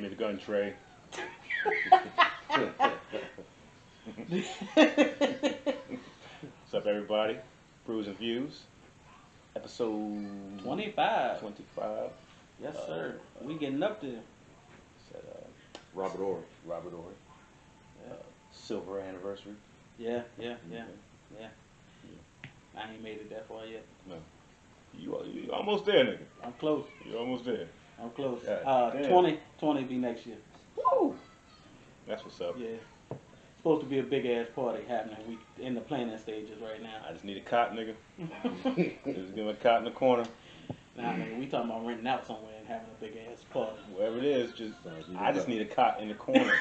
Give me the gun tray. What's up, everybody? Brews and Views, episode 25. 25. Yes, sir. We getting up there. Said, Robert Ory. Yeah. Silver anniversary. Yeah. I ain't made it that far yet. No. You almost there, nigga. I'm close. You're almost there. I'm close. God damn. 20 be next year. Woo! That's what's up. Yeah. Supposed to be a big ass party happening. We in the planning stages right now. I just need a cot, nigga. Just give me a cot in the corner. Nah, nigga, we talking about renting out somewhere and having a big ass party. Wherever it is, I just need a cot in the corner.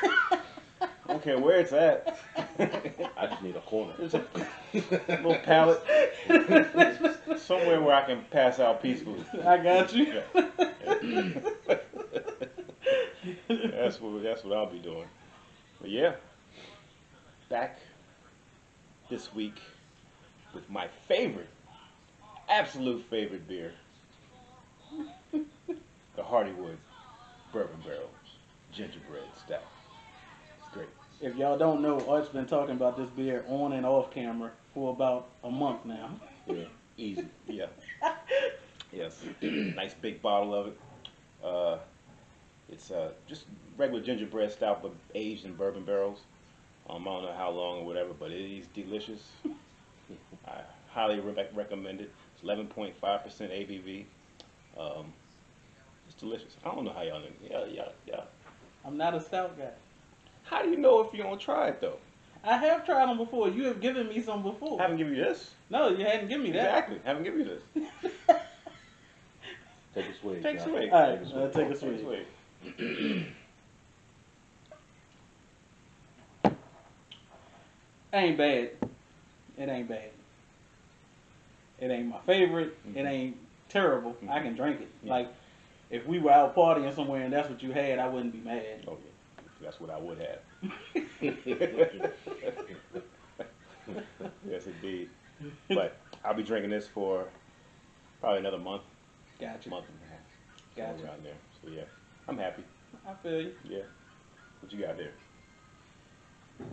I don't care where it's at. I just need a corner. There's a little pallet. Somewhere where I can pass out peacefully. I got you. Yeah. That's what I'll be doing. But yeah, back this week with my absolute favorite beer, the Hardywood Bourbon Barrel Gingerbread Stout. It's great. If y'all don't know, Art's been talking about this beer on and off camera for about a month now. Yeah, easy. Yeah. Yes. Nice big bottle of it. It's just regular gingerbread stout, but aged in bourbon barrels. I don't know how long or whatever, but it is delicious. I highly recommend it. It's 11.5% ABV. It's delicious. I don't know how y'all know. Yeah. I'm not a stout guy. How do you know if you don't try it though? I have tried them before. You have given me some before. I haven't given you this. No, you hadn't given me that. Exactly. Haven't given you this. Take a swig. Take a swig. All right, take a swig. Ain't bad. It ain't bad. It ain't my favorite. It ain't terrible. I can drink it. Yeah. Like, if we were out partying somewhere and that's what you had, I wouldn't be mad. Oh yeah, that's what I would have. Yes, indeed. But I'll be drinking this for probably another month. Gotcha. Month and a half. Gotcha. Somewhere around there. So yeah, I'm happy. I feel you. Yeah. What you got there?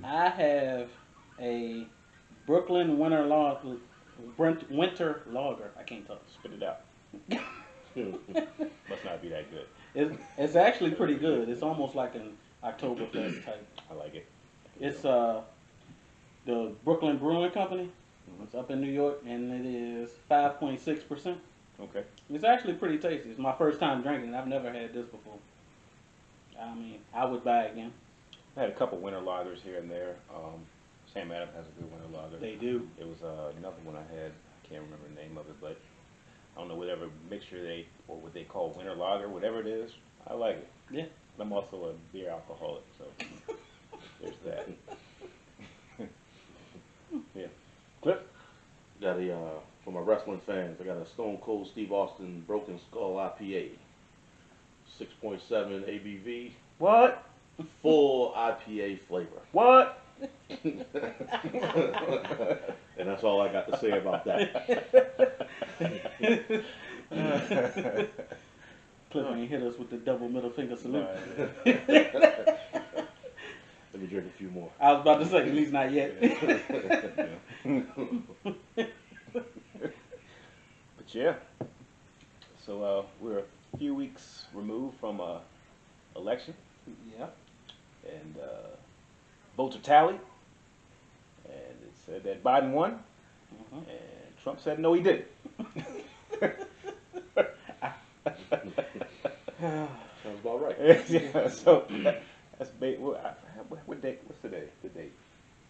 I have a Brooklyn Winter Lager. I can't talk. Spit it out. Must not be that good. It's actually pretty good. It's almost like an Oktoberfest type. I like it. It's the Brooklyn Brewing Company. It's up in New York, and it is 5.6%. Okay. It's actually pretty tasty. It's my first time drinking it. I've never had this before. I mean, I would buy it again. I had a couple winter lagers here and there. Sam Adams has a good winter lager. They do. It was another one I had. I can't remember the name of it, but I don't know whatever mixture or what they call winter lager, whatever it is. I like it. Yeah. I'm also a beer alcoholic, so there's that. Yeah. Cliff? Got a for my wrestling fans. I got a Stone Cold Steve Austin Broken Skull IPA. 6.7 ABV. What? Full IPA flavor. What? And that's all I got to say about that. Cliff ain't hit us with the double middle finger salute. Let me drink a few more. I was about to say, at least not yet. But yeah. So we're a few weeks removed from election. Yeah. And votes are tallied. And it said that Biden won. And Trump said no, he didn't. Sounds about right. Yeah, so that's what date? What's today? The date?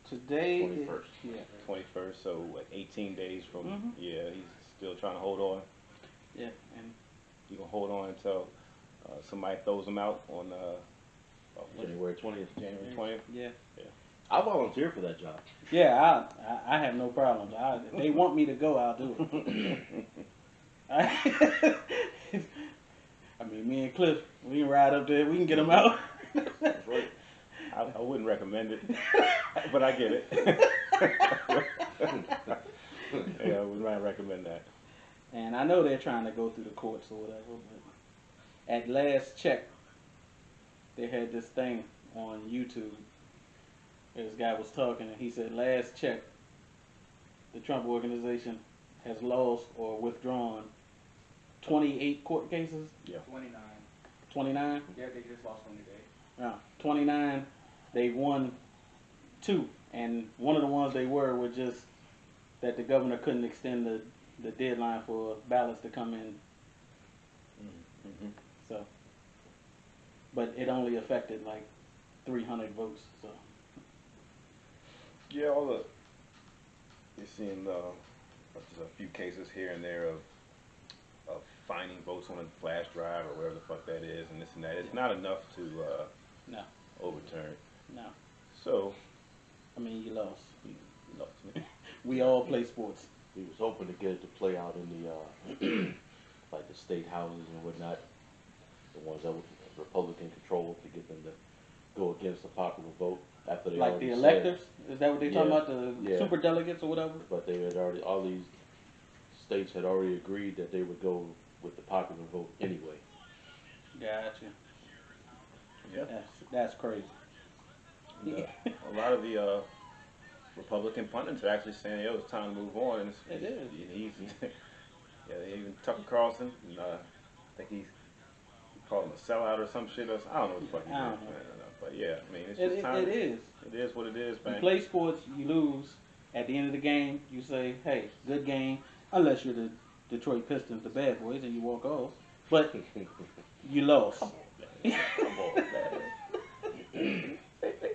Today 21st. Yeah. 21st. So what? 18 days from. Yeah, he's still trying to hold on. Yeah, and He gonna hold on until somebody throws him out on January 20th. January 20th. yeah. I volunteer for that job. Yeah, I have no problems. If they want me to go, I'll do it. I mean, me and Cliff, we can ride up there. We can get them out. That's right. I wouldn't recommend it, but I get it. Yeah, I would not recommend that. And I know they're trying to go through the courts or whatever, but at last check, they had this thing on YouTube. This guy was talking, and he said, last check, the Trump organization has lost or withdrawn 28 court cases. Yeah. 29. 29? Yeah, they just lost one today. Yeah. 29. They won 2. And one of the ones they were just that the governor couldn't extend the deadline for ballots to come in. Mm-hmm. So, but it only affected like 300 votes. So, Yeah, you're seeing just a few cases here and there of finding votes on a flash drive or whatever the fuck that is, and this and that. It's not enough to no, overturn it. no. So I mean, you lost. you lost me. We all play sports. We was hoping to get it to play out in the like the state houses and whatnot, the ones that were Republican controlled, to get them to go against the popular vote after they Like already the said- electors? Is that what they're talking Yeah. about? The Yeah. super delegates or whatever? But they had already, all these states had already agreed that they would go with the popular vote anyway. Gotcha. Yeah. That's crazy. And, a lot of the Republican pundits are actually saying, "Yo, it's time to move on." And It is. He's yeah. Even Tucker Carlson. And, I think he called him a sellout or some shit. I don't know what the fuck he did. I don't know. But yeah, I mean, it's just time. It is. It is what it is, You man. play sports, you lose. At the end of the game, you say, hey, good game. Unless you're the Detroit Pistons, the bad boys, and you walk off. But you lost. Come on, man.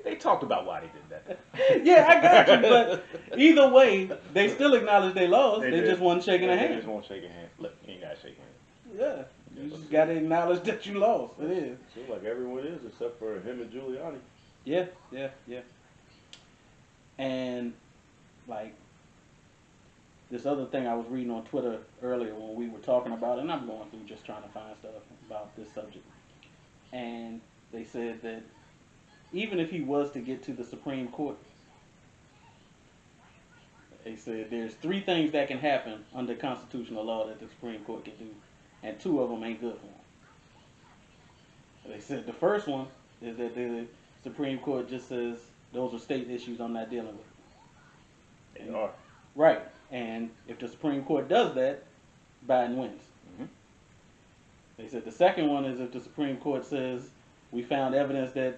They talked about why they did that. Yeah, I got you. But either way, they still acknowledge they lost. They did. just wasn't shaking a They hand. just won't shake a hand. Look, you ain't gotta shake hands. Yeah. You just got to acknowledge that you lost. It is. Seems like everyone is except for him and Giuliani. Yeah. And, like, this other thing I was reading on Twitter earlier when we were talking about it, and I'm going through just trying to find stuff about this subject. And they said that even if he was to get to the Supreme Court, they said there's 3 things that can happen under constitutional law that the Supreme Court can do, and 2 of them ain't good for him. They said the first one is that the Supreme Court just says those are state issues I'm not dealing with. They are. Right. And if the Supreme Court does that, Biden wins. Mhm. They said the second one is if the Supreme Court says we found evidence that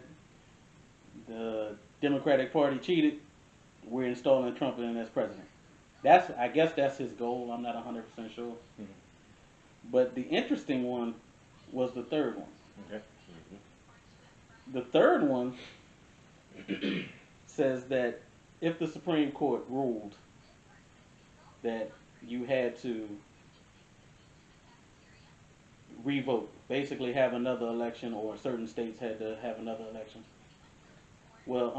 the Democratic Party cheated, we're installing Trump in as president. I guess that's his goal. I'm not 100% sure. Mhm. But the interesting one was the third one. Okay. The third one says that if the Supreme Court ruled that you had to revote, basically have another election, or certain states had to have another election. Well,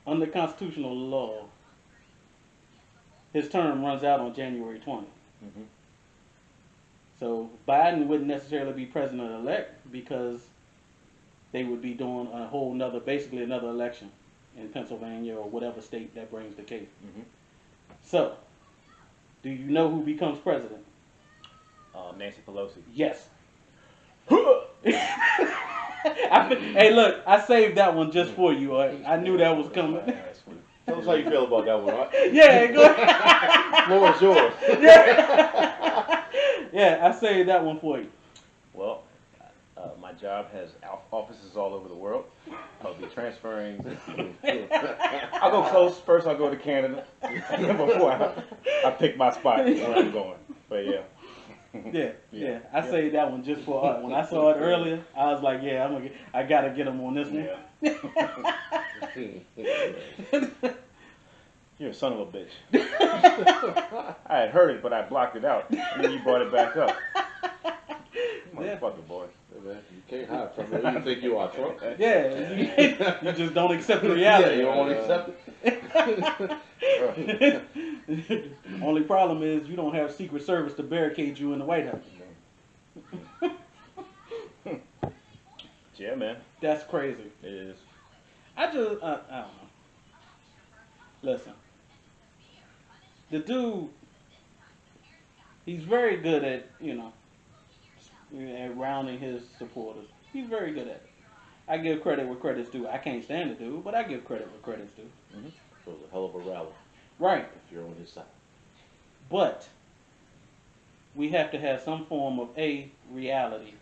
under constitutional law, his term runs out on January 20th. Mhm. So Biden wouldn't necessarily be president-elect because they would be doing a whole basically another election in Pennsylvania or whatever state that brings the case. Mhm. So, do you know who becomes president? Nancy Pelosi. Yes. Hey, look, I saved that one just for you. I knew that was coming. Tell us how you feel about that one, right? Yeah, go ahead. Floor is yours. Yeah, I saved that one for you. Well, my job has offices all over the world. I'll be transferring. I'll go close first. I'll go to Canada before I pick my spot where I'm going. But yeah. Yeah. I saved that one just for Art. When I saw it earlier, I was like, yeah, I gotta get him on this one. Yeah. You're a son of a bitch. I had heard it, but I blocked it out. And then you brought it back up. Motherfucker, boy. Hey, man, you can't hide from it. You think you are Trump? Yeah, you just don't accept the reality. Yeah, you don't want to accept it. Only problem is you don't have Secret Service to barricade you in the White House. Yeah, man. That's crazy. It is. I don't know. Listen, the dude, he's very good at, at rounding his supporters. He's very good at it. I give credit where credit's due. I can't stand the dude, but I give credit where credit's due. Mm-hmm. So it was a hell of a rally Right. if you're on his side. But we have to have some form of A, reality.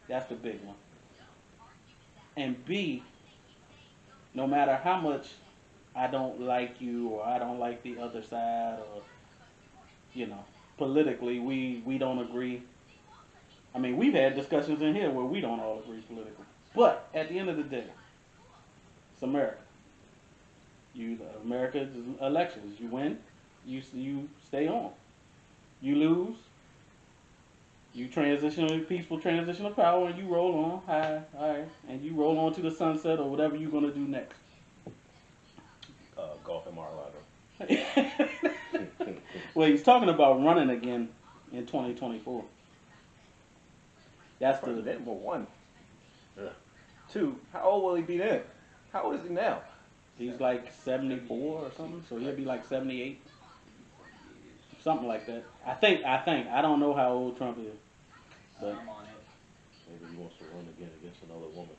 That's the big one. And B, no matter how much I don't like you or I don't like the other side or, you know, politically we don't agree. I mean, we've had discussions in here where we don't all agree politically. But at the end of the day, it's America. America's elections. You win, you stay on. You lose, you transition, peaceful transition of power, and you roll on. All right, and you roll on to the sunset or whatever you're gonna do next. Golf and Mar-a-Lago. Well, he's talking about running again in 2024. That's the Then, well, one. Two, how old will he be then? How old is he now? he's like 74 or something, so he'll be like 78, something like that. I think. I don't know how old Trump is, but I'm on it. Maybe he wants to run again against another woman.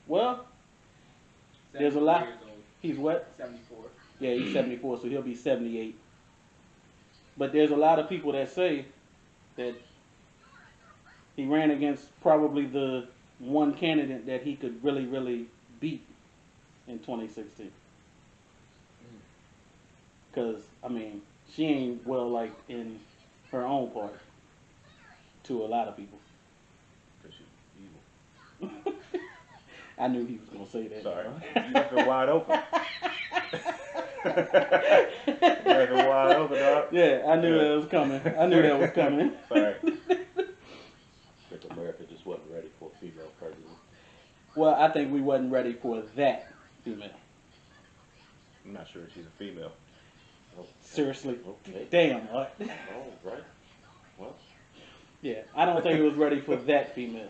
well, there's a lot. 74 years old. He's what? 74. Yeah, he's 74, so he'll be 78. But there's a lot of people that say that he ran against probably the one candidate that he could really, really beat in 2016. Because, I mean, she ain't well liked in her own party to a lot of people. Because she's evil. I knew he was going to say that. Sorry. You left it wide open. You left it wide open, dog. Yeah, I knew that was coming. Sorry. I think America just wasn't ready for a female president. Well, I think we wasn't ready for that female. I'm not sure if she's a female. Oh, Seriously. okay. Damn, what? Oh, right. Well, Yeah, I don't think it was ready for that female.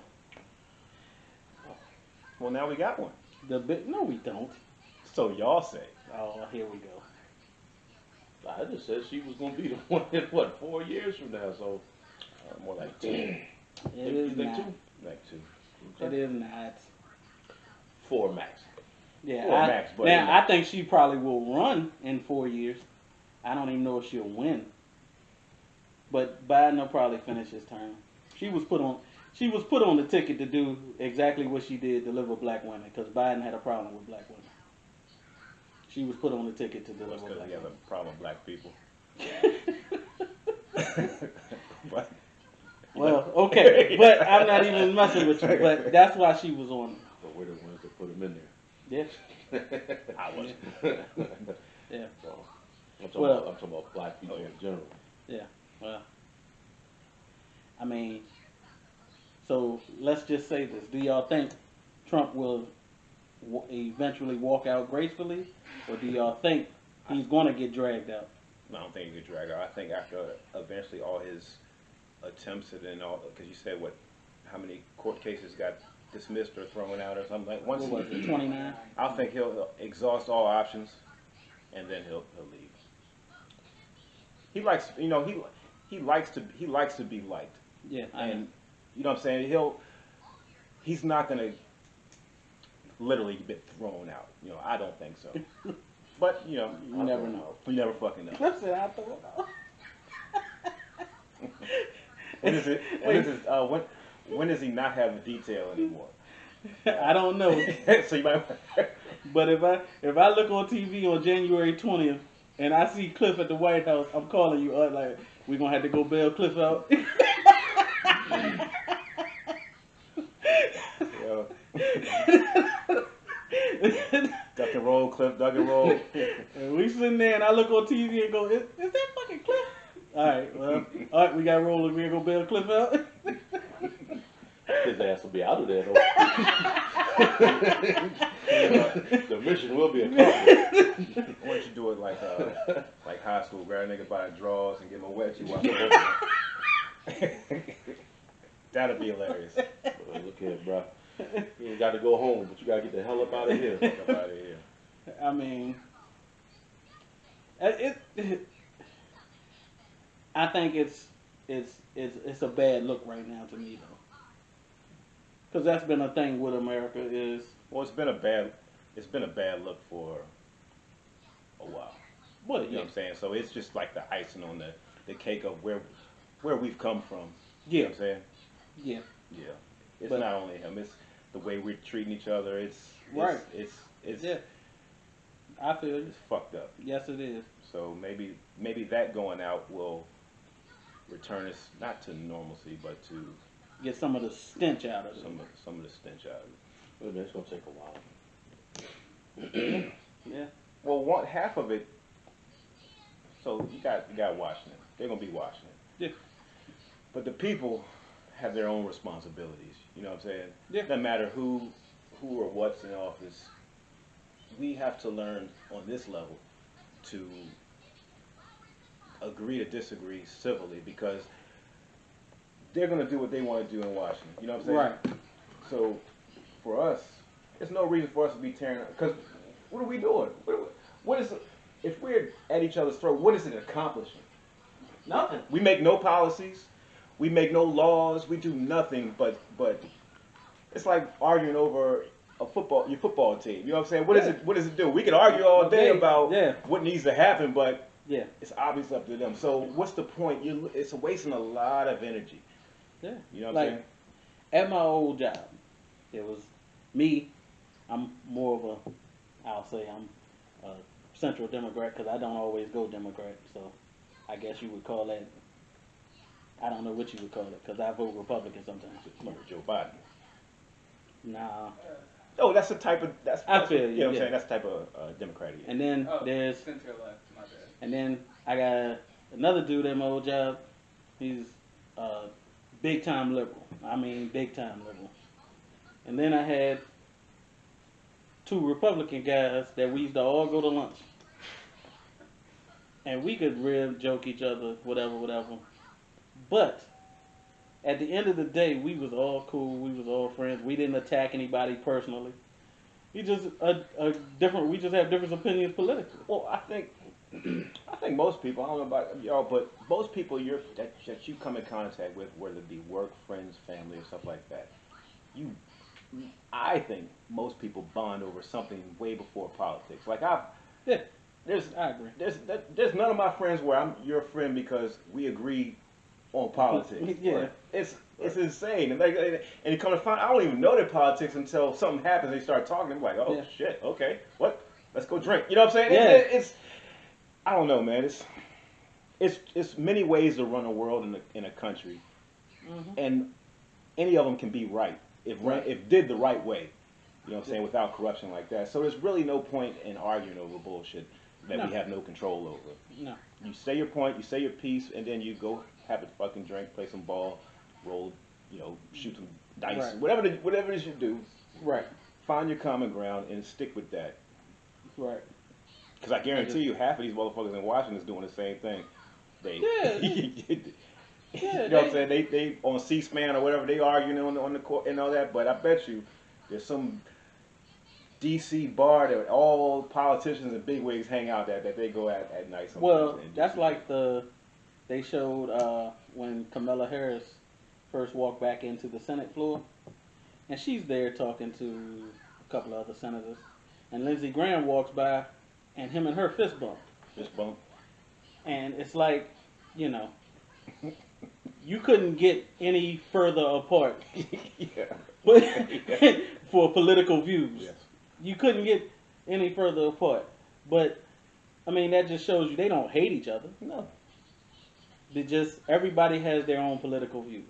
Well, now we got one. No, we don't. So y'all say. Oh, here we go. I just said she was going to be the one in, what, 4 years from now, so. More like 2. It You is think not. two? Like 2. It is not. 4 max. Yeah, Four max, but now I think she probably will run in 4 years. I don't even know if she'll win. But Biden will probably finish his term. She was put on the ticket to do exactly what she did, deliver black women, because Biden had a problem with black women. She was put on the ticket to Well, it's deliver because black we have women. a problem with black people. But, Well, okay, but I'm not even messing with you. But that's why she was on. But we're the ones that put him in Yeah, there. I wasn't. yeah, So, Well- I'm talking about black people Oh, yeah. in general. yeah. Well, I mean, so let's just say this: do y'all think Trump will eventually walk out gracefully, or do y'all think he's going to get dragged out? I don't think he could drag out. I think after eventually all his attempts at and all, because you said how many court cases got dismissed or thrown out or something like. Once What was it, 29? I think he'll exhaust all options, and then he'll leave. He likes, he likes to be liked, Yeah, I know. and you know what I'm saying. He's not gonna literally get thrown out. I don't think so. But You never know. You never fucking know. Listen, I thought. When is it? When does he not have a detail anymore? I don't know. So you might. But if I look on TV on January 20th and I see Cliff at the White House, I'm calling you up like we're gonna have to go bail Cliff out. Duck and roll, Cliff. Duck and roll. And we sitting there and I look on TV and go, is that fucking Cliff? All right, we got rolling. We're gonna bail Cliff out. His ass will be out of there, though. The mission will be accomplished. Why don't you do it like high school? Grab a nigga by the drawers and give him a wet you. That'd be hilarious. Well, look here, bro. You ain't got to go home, but you got to get the hell up out of here. Get out of here. I mean, I think it's a bad look right now to me though. Because that's been a thing with America is, Well, it's been a bad look for a while. well, You know yeah, what I'm saying? So it's just like the icing on the cake of where we've come from. You yeah, know what I'm saying? yeah, Yeah. It's but not only him. It's the way we're treating each other. right, It's yeah, I feel you. it's fucked up. Yes, it is. So maybe that going out will return us not to normalcy, but to Get some of the stench out of it. some of the stench out of it. Well, that's gonna take a while. Yeah, yeah, Well, half of it. So you got Washington. They're gonna be Washington. yeah, But the people have their own responsibilities. You know what I'm saying? yeah, No matter who or what's in office, we have to learn on this level to agree to disagree civilly because they're going to do what they want to do in Washington. You know what I'm saying? right. So for us, there's no reason for us to be tearing up. Because what are we doing? What is if we're at each other's throat? What is it accomplishing? Nothing. We make no policies. We make no laws. We do nothing. But it's like arguing over your football team. You know what I'm saying? What does it do? We can argue all day about what needs to happen, but Yeah, it's obviously up to them. So what's the point? It's wasting a lot of energy. yeah. You know what Like I'm saying? at my old job, it was me. I'm more of a, I'll say I'm a central Democrat because I don't always go Democrat. So I guess you would call that. I don't know what you would call it because I vote Republican sometimes. Joe Biden. Nah. Oh, that's the type of I feel you, you know what I'm yeah. saying? That's the type of Democrat he is. And then there's, Center left, my bad. and then I got another dude at my old job. He's big time liberal. I mean, big time liberal. And then I had two Republican guys that we used to all go to lunch. And we could rib, joke each other, whatever. But at the end of the day, we was all cool. We was all friends. We didn't attack anybody personally. We just we just have different opinions politically. Well, I think most people, I don't know about y'all, but most people that you come in contact with, whether it be work, friends, family, or stuff like that, I think most people bond over something way before politics. Like Yeah, there's I agree. there's none of my friends where I'm your friend because we agree on politics. Yeah. It's insane. And you come to find, I don't even know their politics until something happens. They start talking. I'm like, oh Yeah. shit, okay, what? Let's go drink. You know what I'm saying? Yeah. It's I don't know, man. It's many ways to run a world in a country, Mm-hmm. and any of them can be right if did the right way. You know what I'm saying? Without corruption like that. So there's really no point in arguing over bullshit that we have no control over. No. You say your point, you say your piece, and then you go have a fucking drink, play some ball, roll, shoot some dice, Right. whatever it is you do. Right. Find your common ground and stick with that. Right. Because I guarantee you, half of these motherfuckers in Washington is doing the same thing. They, Yeah, you know what I'm saying? They on C-SPAN or whatever, they arguing on the court and all that. But I bet you, there's some DC bar that all politicians and bigwigs hang out at that they go at night. Sometimes Well, and that's do like they showed when Kamala Harris first walked back into the Senate floor, and she's there talking to a couple of other senators, and Lindsey Graham walks by, and him and her fist bump, fist bump. and it's like, you couldn't get any further apart Yeah. for political views. Yes. You couldn't get any further apart. But I mean, that just shows you they don't hate each other. No. Everybody has their own political views,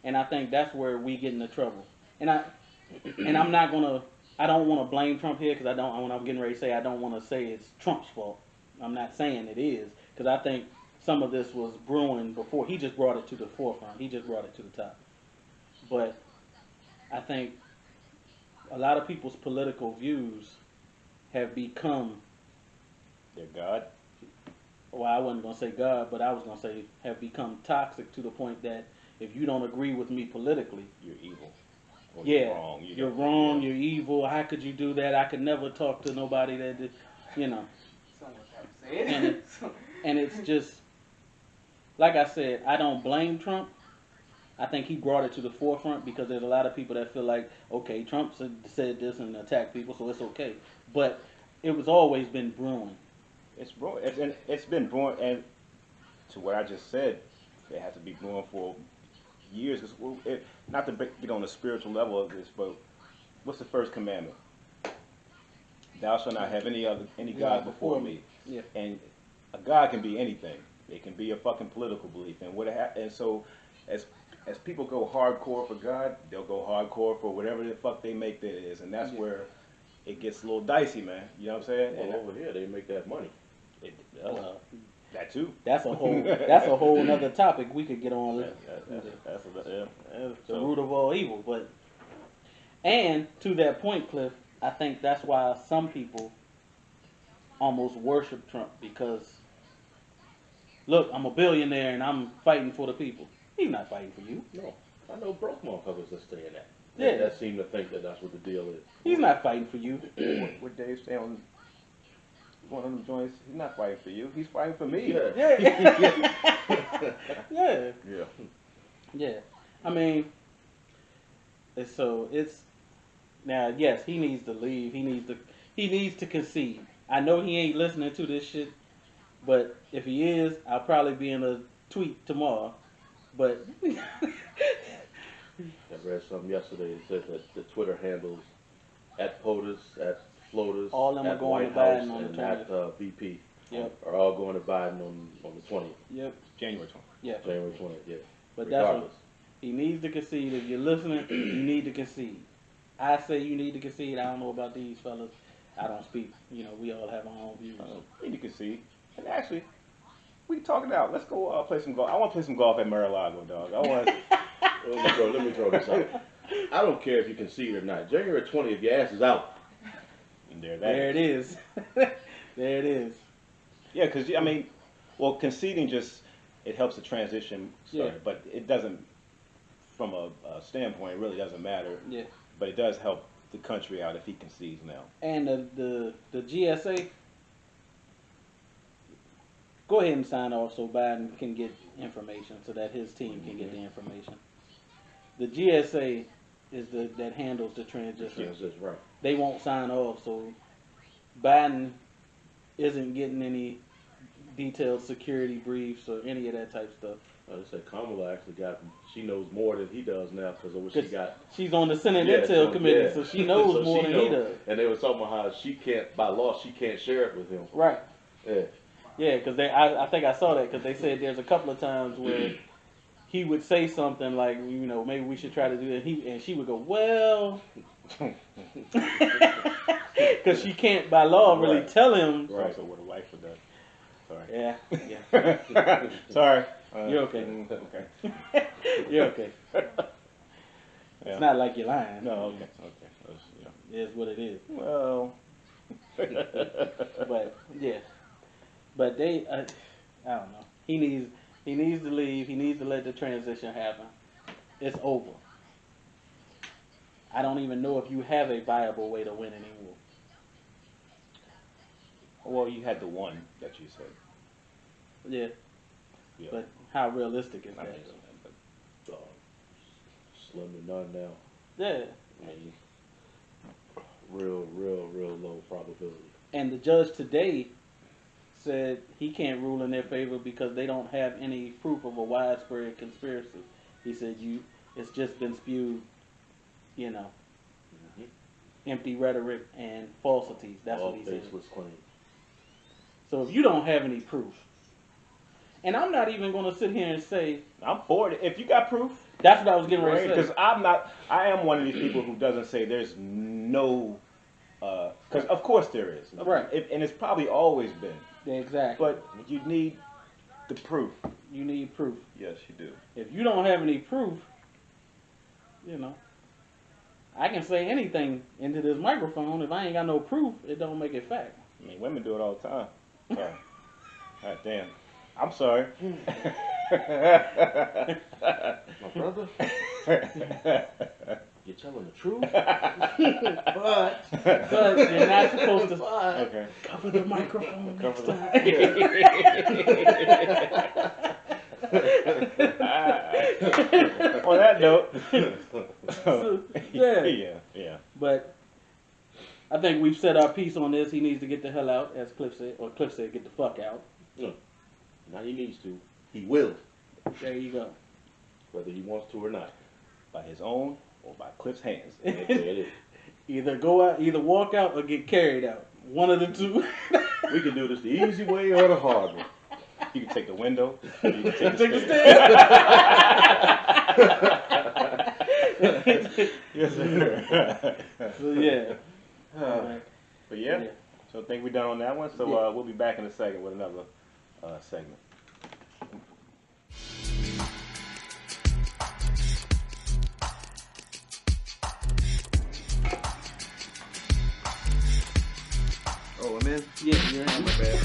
and I think that's where we get into trouble. And I'm not gonna. I don't want to blame Trump here because I don't. When I'm getting ready to say, I don't want to say it's Trump's fault. I'm not saying it is because I think some of this was brewing before. He just brought it to the forefront. He just brought it to the top. But I think a lot of people's political views have become, They're God. well, I wasn't going to say God, but I was going to say have become toxic to the point that if you don't agree with me politically, You're evil. Or yeah, You're wrong. You're wrong, you're evil. How could you do that? I could never talk to nobody that did, Someone have to say And it. and it's just, like I said, I don't blame Trump, I think he brought it to the forefront because there's a lot of people that feel like, okay, Trump said this and attacked people, so it's okay. But it was always been brewing. It's brewing. It's been brewing, and to what I just said, it has to be brewing for years. Not to get on the spiritual level of this, but what's the first commandment? Thou shalt not have any God before me. Yeah. And a God can be anything. It can be a fucking political belief, and so as people go hardcore for God, they'll go hardcore for whatever the fuck they make that is, and that's where it gets a little dicey, man. You know what I'm saying? Well, And over here they make that money. That too. That's a whole another topic we could get on. The root of all evil. But and to that point, Cliff, I think that's why some people almost worship Trump because look, I'm a billionaire and I'm fighting for the people. He's not fighting for you. No, I know broke motherfuckers that stay in that. Yeah. That seem to think that that's what the deal is. He's not fighting for you. What Dave say on one of them joints? He's not fighting for you. He's fighting for me. Yeah. Yeah. Yeah. Yeah. Yeah. I mean, it's now. Yes, he needs to leave. He needs to concede. I know he ain't listening to this shit, but if he is, I'll probably be in a tweet tomorrow. But I read something yesterday that said that the Twitter handles at POTUS, at Floaters, all them are at going White to House, Biden on the and 20th. at VP Yep. are all going to Biden on the 20th. Yep. January 20th. Yeah. January 20th, yeah. But that's Regardless. what he needs to concede. If you're listening, you need to concede. I say you need to concede. I don't know about these fellas. I don't speak. You know, we all have our own views. You can see. And actually, we can talk it out. Let's go play some golf. I want to play some golf at Mar-a-Lago, dog. I want. Let me throw this out. I don't care if you concede or not. January 20th, your ass is out. And there There it is. There it is. Yeah, because I mean, well, conceding it helps the transition start, Yeah. but it doesn't. From a standpoint, it really doesn't matter. Yeah. But it does help the country out if he concedes now. And the GSA, go ahead and sign off so Biden can get information, so that his team can get the information. The GSA is that handles the transition. Yes, that's right. They won't sign off, so Biden isn't getting any detailed security briefs or any of that type stuff. They said Kamala actually she knows more than he does now because of what she got. She's on the Senate Intel Committee, yeah. so she knows So more she than he knows. does. And they were talking about how by law, she can't share it with him. Right. Yeah. Yeah, because I think I saw that because they said there's a couple of times where he would say something like, you know, maybe we should try to do that. And she would go, well, because she can't by law really tell him. Right. So what a wife would do. Sorry. Yeah. Yeah. Sorry. You're okay. Okay. You're okay. It's not like you're lying. No. Okay. Okay. Yeah. It is what it is. Well. But yeah. But they, I don't know. He needs to leave. He needs to let the transition happen. It's over. I don't even know if you have a viable way to win anymore. Well, you had the one that you said. Yeah. Yeah. But how realistic is I that? mean, Slim to none now. Yeah. I mean, real low probability. And the judge today said he can't rule in their favor because they don't have any proof of a widespread conspiracy. He said it's just been spewed, you know, empty rhetoric and falsities. That's all what he said. baseless claims. So if you don't have any proof, and I'm not even going to sit here and say I'm for it. If you got proof, that's what I was getting ready to say. because I am one of these people who doesn't say there's no, because of course there is. Right. And it's probably always been. Exactly. But you need the proof. You need proof. Yes, you do. If you don't have any proof, you know, I can say anything into this microphone. If I ain't got no proof, it don't make it fact. I mean, women do it all the time. Sorry. God damn. I'm sorry. My brother, you're telling the truth, But you're not supposed to Okay. cover the microphone next Cover time. On that note. So, yeah. Yeah. But I think we've said our piece on this. He needs to get the hell out, as Cliff said, or Cliff said, get the fuck out. Now he needs to. He will. There you go. Whether he wants to or not. By his own or by Cliff's hands. There it is. Either go out, either walk out or get carried out. One of the two. We can do this the easy way or the hard way. You can take the window. Or you can take Take the the stairs. Yes, sir. So yeah. But yeah, so I think we're done on that one. So we'll be back in a second with another segment. Oh, I'm in? Yeah, you're in. My bad.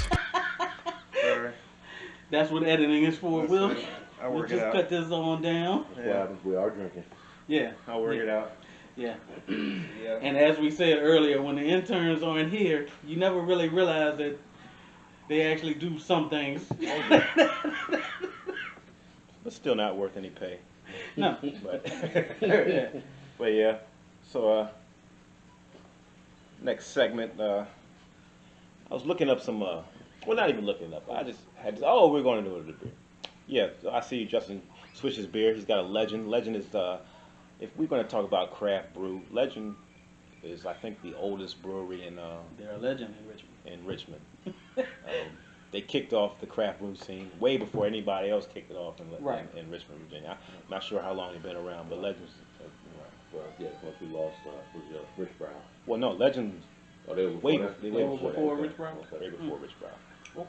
Sorry. That's what editing is for, Will. I'll We'll work it just out. cut this on down. That's what happens. We are drinking. Yeah. I'll work it out. Yeah. Yeah. And as we said earlier, when the interns aren't here, you never really realize that they actually do some things. But still not worth any pay. No. But Yeah. but yeah. So next segment, I was looking up some well, not even looking it up. I just had this, we're going to do it with the beer. Yeah, so I see Justin switch his beer. He's got a Legend. Legend is if we're going to talk about craft brew, Legend is I think the oldest brewery in They're a legend in Richmond. Richmond. They kicked off the craft brew scene way before anybody else kicked it off in Richmond, Virginia. I'm not sure how long they've been around, but Legends. Well, yeah, once we lost Rich Brown. Well, no, Legends. Oh, they were Way before that? they Way way before before that. Rich Brown? Way before Rich Brown.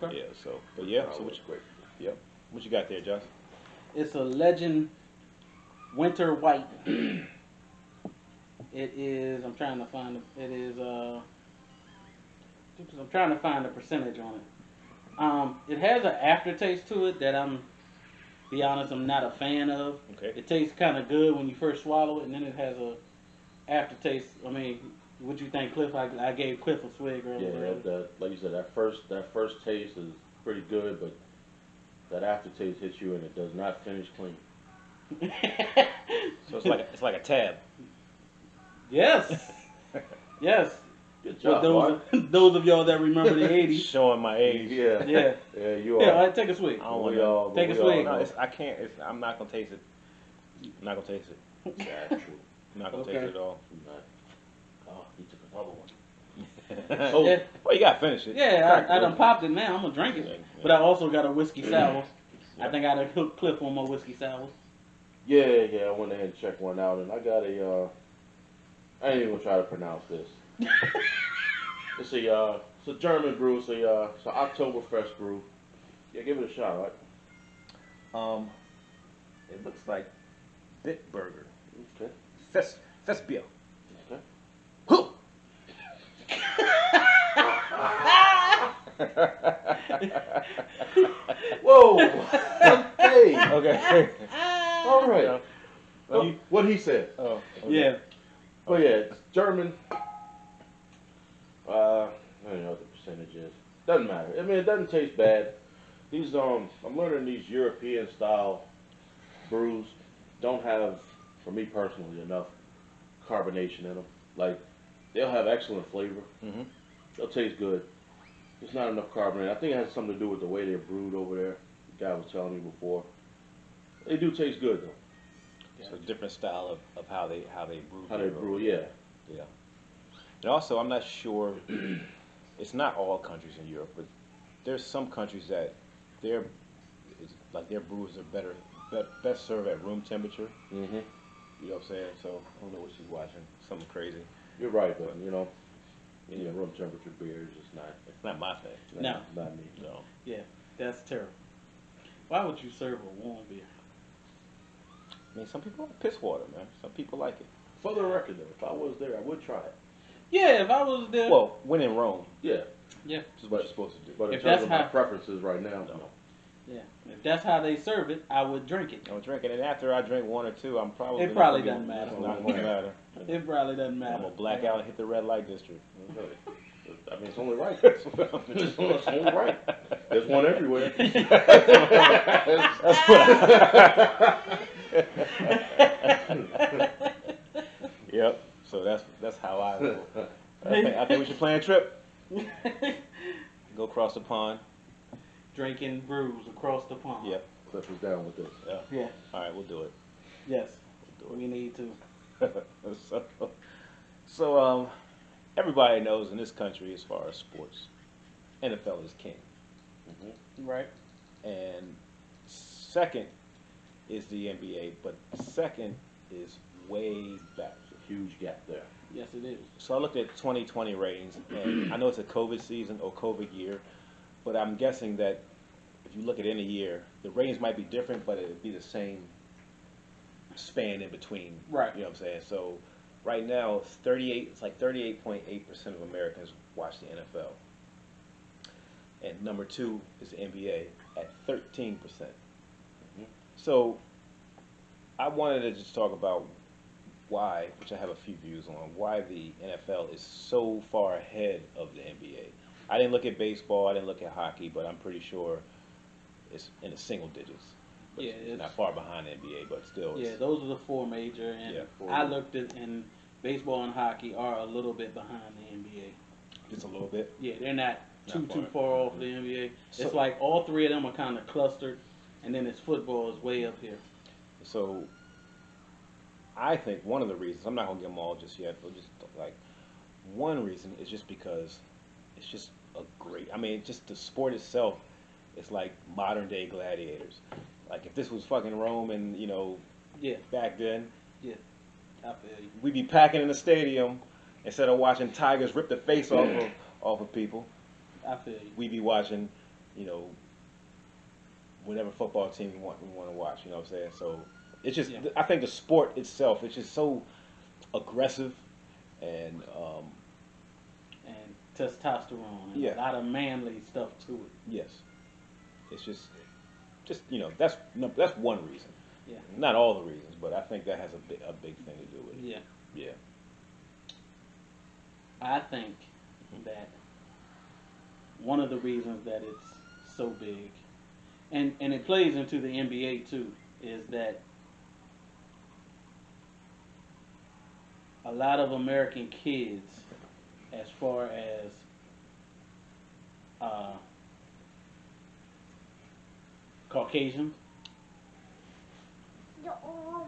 Okay. Yeah. So, but yeah. Brown So was great. Yep. What you got there, Justin? It's a Legend Winter White. It is. I'm trying to find. It is. I'm trying to find the percentage on it. It has an aftertaste to it that be honest, I'm not a fan of. Okay. It tastes kind of good when you first swallow it, and then it has a aftertaste. I mean, what you think, Cliff? I gave Cliff a swig earlier. Yeah, like you said, that first taste is pretty good, but that aftertaste hits you and it does not finish clean. So it's like a tab. Yes. Yes. Good For job, Mark. those of y'all that remember the '80s. Showing my age. Yeah. Yeah. Yeah, you are. Yeah. All right, take a swig. I don't We want all- to. Take a we all swig. know. No, I can't. I'm not gonna taste it. I'm not gonna taste it. That's true. I'm not gonna Okay. taste it at all. Oh, he took another one. So, Yeah. well, you gotta finish it. Yeah, I done popped it now. I'm gonna drink it. Yeah. But I also got a whiskey sour. Yeah. I think I done hooked Cliff on my whiskey sours. Yeah, I went ahead and checked one out, and I got a. I ain't even gonna try to pronounce this. It's a German brew. It's an Oktoberfest brew. Yeah, give it a shot, right? It looks like Bitburger. Okay. Festbier. Okay. Whoa. Hey. Okay. All right. Well, What he said. oh. Okay. Yeah. But yeah, it's German. I don't know what the percentage is. Doesn't matter. I mean, it doesn't taste bad. These I'm learning these European style brews don't have, for me personally, enough carbonation in them. Like, they'll have excellent flavor. Mhm. They'll taste good. There's not enough carbonate. I think it has something to do with the way they're brewed over there. The guy was telling me before. They do taste good though. So different style of how they brew. How they beer. brew, yeah. Yeah. And also, I'm not sure. It's not all countries in Europe, but there's some countries that their brews are best served at room temperature. Mm-hmm. You know what I'm saying? So I don't know what she's watching. Something crazy. You're right, but room temperature beer is just not. It's not my thing. No. Not me. No. Yeah. That's terrible. Why would you serve a warm beer? I mean, some people like piss water, man. Some people like it. For the record, though, if I was there, I would try it. Yeah, if I was there. Well, when in Rome, Yeah, Yeah. this is what you're supposed to do. but in If terms that's of my how- preferences right now, no. Yeah. If that's how they serve it, I would drink it. I'm drinking, and after I drink one or two, I'm probably. It probably gonna be- doesn't matter. It's not gonna matter. It probably doesn't matter. I'm gonna black out and hit the red light district. I mean, it's only right. It's only right. There's one everywhere. That's what Yep. So that's how I roll. I think we should plan a trip. Go across the pond. Drinking brews across the pond. Yep. Cliff is down with this. Yeah. Yeah. All right, we'll do it. Yes. We'll do We need to. it. So everybody knows in this country, as far as sports, NFL is king, Right. and second is the NBA, but second is way back. There's a huge gap there. Yes, it is. So I looked at 2020 ratings, and I know it's a COVID season or COVID year, but I'm guessing that if you look at any year, the ratings might be different, but it would be the same span in between. Right. You know what I'm saying? So right now, it's 38. It's like 38.8% of Americans watch the NFL, and number two is the NBA at 13%. So I wanted to just talk about why, which I have a few views on, why the NFL is so far ahead of the NBA. I didn't look at baseball, I didn't look at hockey, but I'm pretty sure it's in the single digits. But Yeah, it's not far behind the NBA, but still. Yeah, those are the four major, and Yeah, I looked at, and baseball and hockey are a little bit behind the NBA. Just a little bit. Yeah, they're not too far. far off the NBA. So- It's like all three of them are kind of clustered, and then it's football is way up here. So I think one of the reasons, I'm not going to get them all just yet, but just like one reason is just because it's just a great, I mean, just the sport itself is like modern day gladiators. Like if this was fucking Rome and, you know, Yeah, back then, I feel you. we'd be packing in the stadium instead of watching tigers rip the face off of people. I feel you. We'd be watching, you know, whatever football team we want to watch. You know what I'm saying? So it's just, Yeah. I think the sport itself, it's just so aggressive and And testosterone, and Yeah. a lot of manly stuff to it. yes, it's just you know that's one reason. Yeah. Not all the reasons, but I think that has a big thing to do with it. Yeah. Yeah. I think that one of the reasons that it's so big, and it plays into the NBA too, is that a lot of American kids, as far as Caucasian,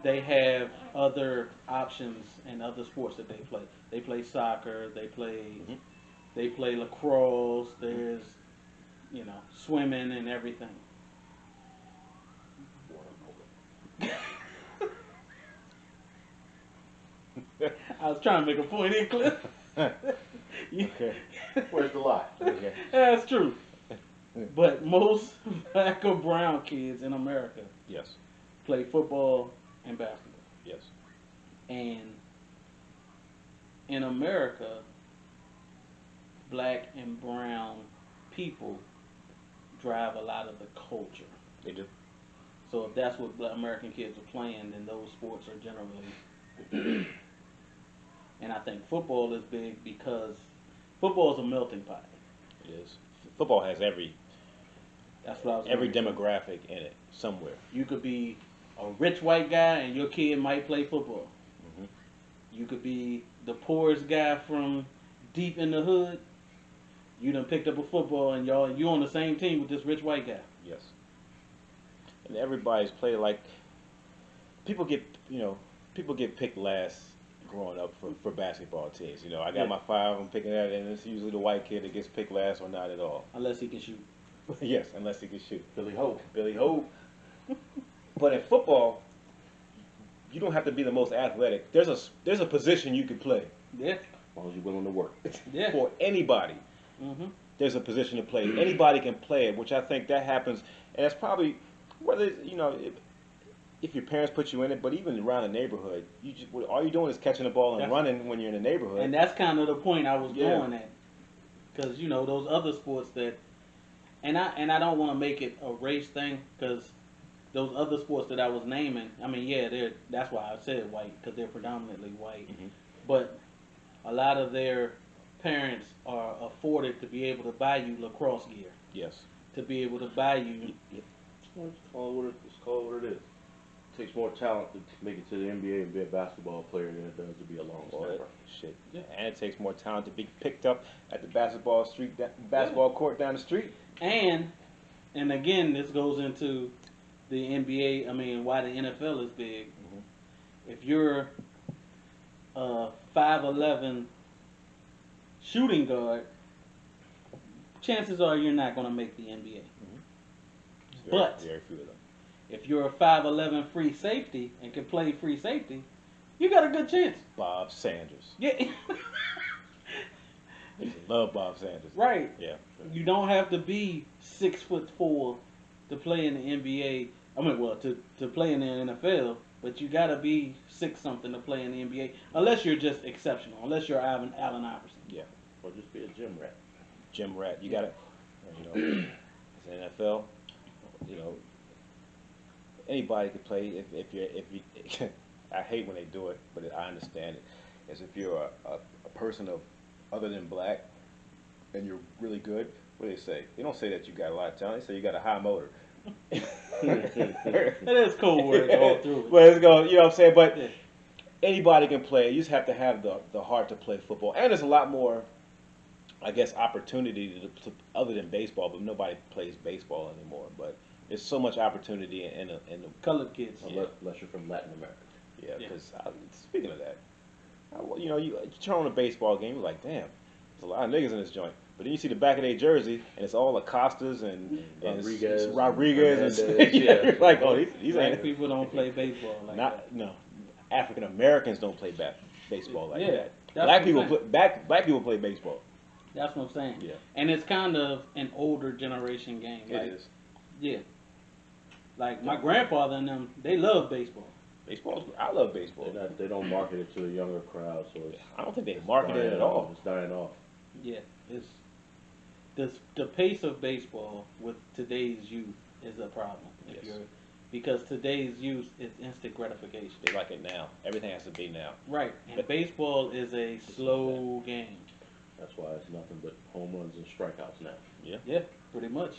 they have other options and other sports that they play. They play soccer. They play lacrosse. There's, you know, swimming and everything. I was trying to make a point in, Cliff. Okay. Where's the lie? Okay. That's true. But most black or brown kids in America Yes. play football and basketball. Yes. And in America, black and brown people drive a lot of the culture. They do. So if that's what black American kids are playing, then those sports are generally. And I think football is big because football is a melting pot. It is. Football has every That's what I was. every gonna say. demographic in it somewhere. You could be a rich white guy and your kid might play football. Mhm. You could be the poorest guy from deep in the hood. You done picked up a football and you on the same team with this rich white guy. Yes. And everybody's played like people get picked last growing up for basketball teams. You know, I got Yeah. my five. I'm picking that, and it's usually the white kid that gets picked last or not at all. Unless he can shoot. Yes, unless he can shoot. Billy Hope. Billy Hope. But in football, you don't have to be the most athletic. There's a position you can play Yeah. As long as you're willing to work. Yeah. for anybody. Mm-hmm. There's a position to play. Anybody can play it, which I think that happens, and that's probably whether if your parents put you in it, but even around the neighborhood, all you're doing is catching the ball and That's- running when you're in the neighborhood. And that's kind of the point I was Yeah. going at. Because, you know, those other sports that, and I don't want to make it a race thing, because those other sports that I was naming, I mean, yeah, that's why I said white, because they're predominantly white. Mhm. But a lot of their parents are afforded to be able to buy you lacrosse gear, Yes. to be able to buy you Just call it what it is. It takes more talent to make it to the NBA and be a basketball player than it does to be a long snapper. Shit. Yeah. And it takes more talent to be picked up at the basketball court down the street. And again, this goes into the NBA. I mean, why the NFL is big. Mhm. If you're a 5'11" shooting guard, chances are you're not going to make the NBA. But very few of them. if you're a 5'11" free safety and can play free safety, you got a good chance. Bob Sanders. Yeah. I love Bob Sanders. Right. Yeah. You don't have to be 6'4" to play in the NBA. I mean, well, to play in the NFL, but you got to be 6 something to play in the NBA, unless you're just exceptional. Unless you're Allen Iverson. Yeah. Or just be a gym rat. Gym rat. You got to, it's an NFL. Anybody could play if you. I hate when they do it, but I understand it. As if you're a person of other than black, and you're really good. What do they say? They don't say that you got a lot of talent. They say you got a high motor. That is cool words all through it. But it's going, you know what I'm saying? But Yeah. anybody can play. You just have to have the heart to play football. And there's a lot more, I guess, opportunity to other than baseball. But nobody plays baseball anymore. But there's so much opportunity in the Colored kids. Unless you're from Latin America. yeah. Because speaking of that, you turn on a baseball game, you're like, damn, there's a lot of niggas in this joint. But then you see the back of their jersey, and it's all Acostas and Rodriguez and Hernandez, yeah. you're like, oh, these Black ain't people don't play baseball like that. no. African Americans don't play baseball like Yeah, that. that's Black what people I'm saying. black people play baseball. That's what I'm saying. Yeah. And it's kind of an older generation game. It is. Yeah. Like my grandfather and them, they love baseball. I love baseball. They don't market it to the younger crowd, so it's I don't think they market it at all. It's dying off. Yeah. It's the pace of baseball with today's youth is a problem. Yes. Because today's youth is instant gratification. They like it now. Everything has to be now. Right. And baseball is a slow game. That's why it's nothing but home runs and strikeouts now. Yeah. Yeah, pretty much.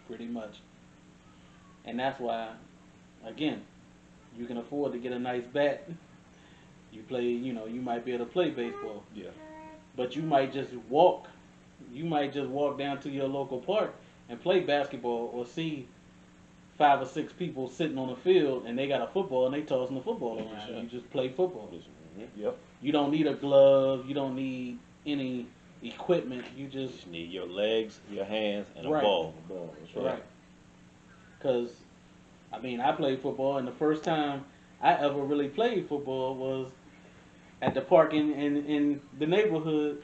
Pretty much. And that's why, again, you can afford to get a nice bat. You play, you might be able to play baseball. Yeah. But you might just walk down to your local park and play basketball, or see 5 or 6 people sitting on the field and they got a football and they tossing the football around. Sure. You just play football. Yep. You don't need a glove. You don't need any equipment. You You just just need your legs, your hands, and a Right. ball. That's right. right. Because, I mean, I played football, and the first time I ever really played football was at the park in the neighborhood.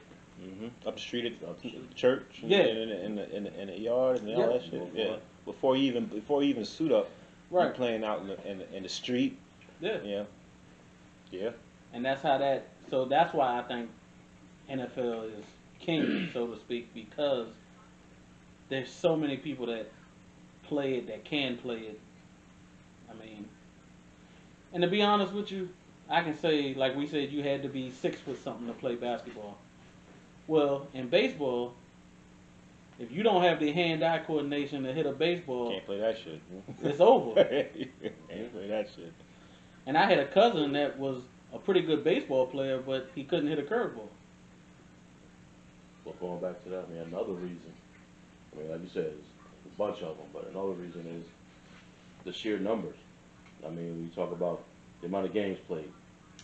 Up the street at the church. Yeah. In the yard and all Yeah. that shit. Yeah. Before you even suit up, Right. you're playing out in the street. Yeah. Yeah. Yeah. And that's how that. So that's why I think NFL is king, so to speak, because there's so many people that play it, that can play it. I mean, and to be honest with you, I can say, like we said, you had to be 6 foot something to play basketball. Well, in baseball, if you don't have the hand-eye coordination to hit a baseball, Can't play that shit. it's over. Can't play that shit. And I had a cousin that was a pretty good baseball player, but he couldn't hit a curveball. But going back to that, man, another reason, I mean, like you said, there's a bunch of them, but another reason is the sheer numbers. I mean, we talk about the amount of games played.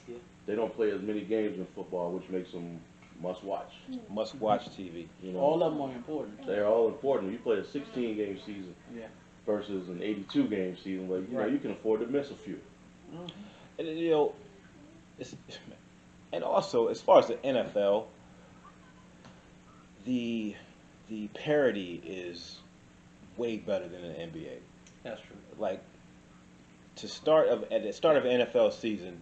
Yeah. They don't play as many games in football, which makes them must watch. Must watch TV. You know, All of them are important. they're all important. You play a 16-game season Yeah. versus an 82-game season, where Right. you can afford to miss a few. And it's, and also as far as the NFL, the parity is way better than the NBA. That's true. Like at the start of NFL season,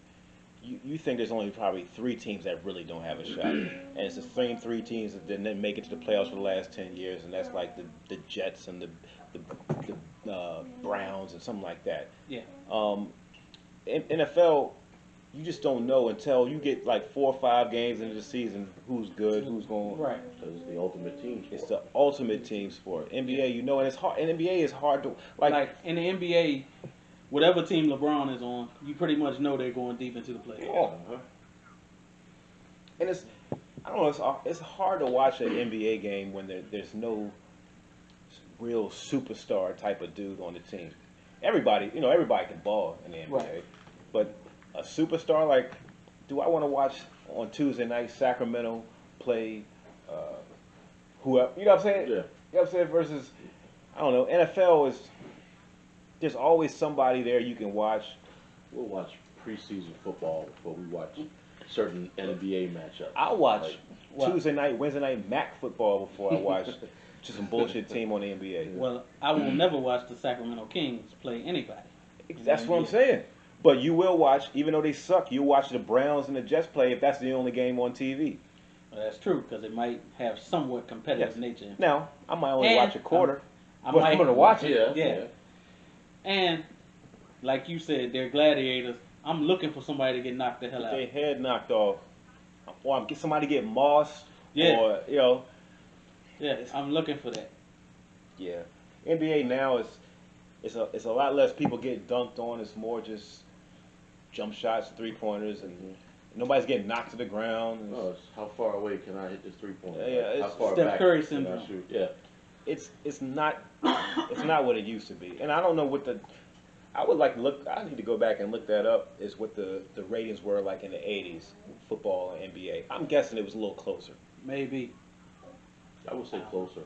you think there's only probably 3 teams that really don't have a shot, and it's the same 3 teams that didn't make it to the playoffs for the last 10 years, and that's like the Jets and the Browns and something like that. Yeah. NFL, you just don't know until you get like 4 or 5 games into the season who's good, who's going. Right. Because it's the ultimate team sport. It's the ultimate team sport. NBA, you know, and it's hard. And NBA is hard to Like in the NBA, whatever team LeBron is on, you pretty much know they're going deep into the playoffs. Oh. And it's, I don't know, it's hard to watch an NBA game when there's no real superstar type of dude on the team. Everybody can ball in the NBA, Right. but a superstar, like, do I want to watch on Tuesday night Sacramento play whoever? You know what I'm saying? Yeah. You know what I'm saying? Versus, I don't know, NFL is, there's always somebody there you can watch. We'll watch preseason football before we watch certain NBA matchups. I'll watch What? Tuesday night, Wednesday night MAC football before I watch just some bullshit team on the NBA. Well, I will never watch the Sacramento Kings play anybody. That's what I'm saying. But you will watch, even though they suck, you'll watch the Browns and the Jets play if that's the only game on TV. Well, that's true because it might have somewhat competitive Yes. nature. Now, I might only And watch a quarter, I but might I'm going to watch it. Yeah. And like you said, they're gladiators. I'm looking for somebody to get knocked the hell Get out. their head knocked off, or get somebody get mossed, Yeah. or, you know, Yeah, I'm looking for that. yeah. NBA now it's a lot less people get dunked on. It's more just jump shots, 3-pointers, and nobody's getting knocked to the ground. No, it's how far away can I hit this 3-pointer? Yeah, how it's far Steph back Curry can I syndrome. shoot? Yeah. It's not what it used to be, and I don't know what the. I would like to look. I need to go back and look that up. Is what the ratings were like in the '80s, football and NBA. I'm guessing it was a little closer. Maybe. I would say closer.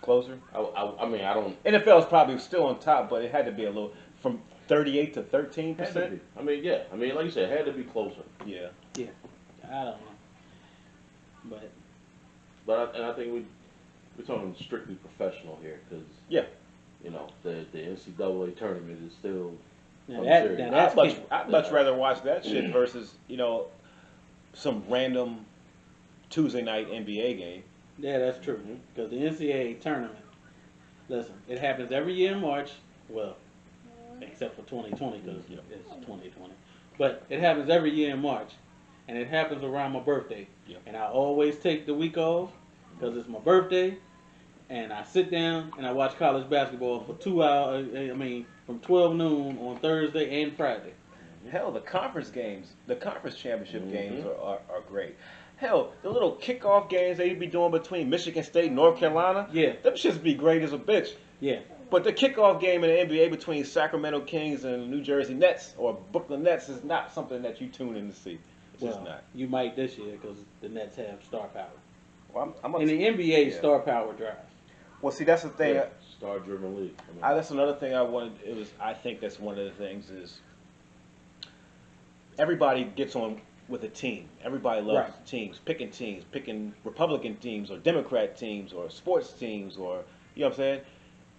Closer. I mean, I don't. NFL is probably still on top, but it had to be a little from 38 to 13%. Had to be. I mean, yeah. I mean, like you said, it had to be closer. Yeah. Yeah. I don't know. But I think we're talking strictly professional here because Yeah. you know the NCAA tournament is still. now serious. that's I'd much rather watch that shit versus some random Tuesday night NBA game. yeah, that's true. Because the NCAA tournament, listen, it happens every year in March. Well, except for 2020 because it's 2020. But it happens every year in March, and it happens around my birthday. Yeah. And I always take the week off because it's my birthday, and I sit down and I watch college basketball for 2 hours. I mean, from 12 noon on Thursday and Friday. Hell, the conference games, the conference championship games are great. Hell, the little kickoff games they be doing between Michigan State and North Carolina, Yeah. them shits be great as a bitch. Yeah. But the kickoff game in the NBA between Sacramento Kings and New Jersey Nets or Brooklyn Nets is not something that you tune in to see. It's just not. You might this year because the Nets have star power. Well, In the NBA, yeah. star power drives. Well, see, that's the thing. Yeah, star-driven league. I mean, That's another thing I wanted. I think that's one of the things is everybody gets on with a team. Everybody loves teams, picking Republican teams or Democrat teams or sports teams or you know what I'm saying.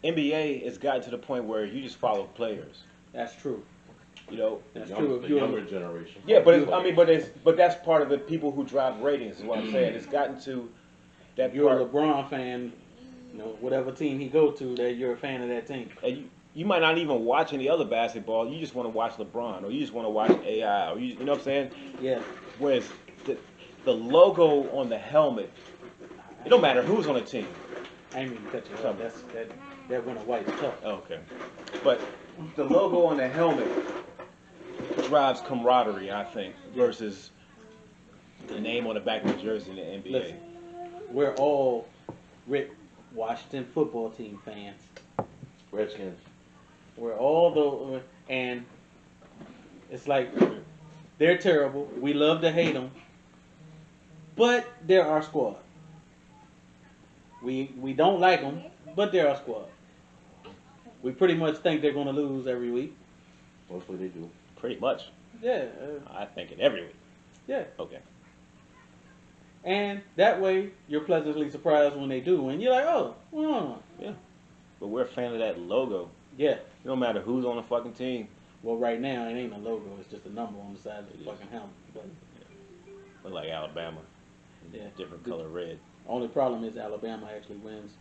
NBA has gotten to the point where you just follow players. That's true. You know. That's the true. If the you're younger generation. Yeah, but that's part of the people who drive ratings. Is what I'm saying. It's gotten to that if you're part. a LeBron fan, whatever team he go to, that you're a fan of that team. And you might not even watch any other basketball. You just want to watch LeBron, or you just want to watch AI, or you know what I'm saying? Yeah. Whereas the logo on the helmet, it don't matter who's on the team. I ain't even cut you off. That went a white tough. Oh, okay. But the logo on the helmet drives camaraderie, I think, versus the name on the back of the jersey in the NBA. Listen, we're all Washington football team fans. Redskins. We're all and it's like they're terrible. We love to hate them, but they're our squad. We don't like them, but they're our squad. We pretty much think they're going to lose every week. Mostly they do. Pretty much. Yeah, I think it every week. yeah. Okay. And that way, you're pleasantly surprised when they do, and you're like, oh, Yeah. But we're a fan of that logo. yeah. It don't matter who's on the fucking team. Well, right now it ain't a logo; it's just a number on the side of the fucking helmet. But Look like Alabama. yeah, Different color red. only problem is Alabama actually wins.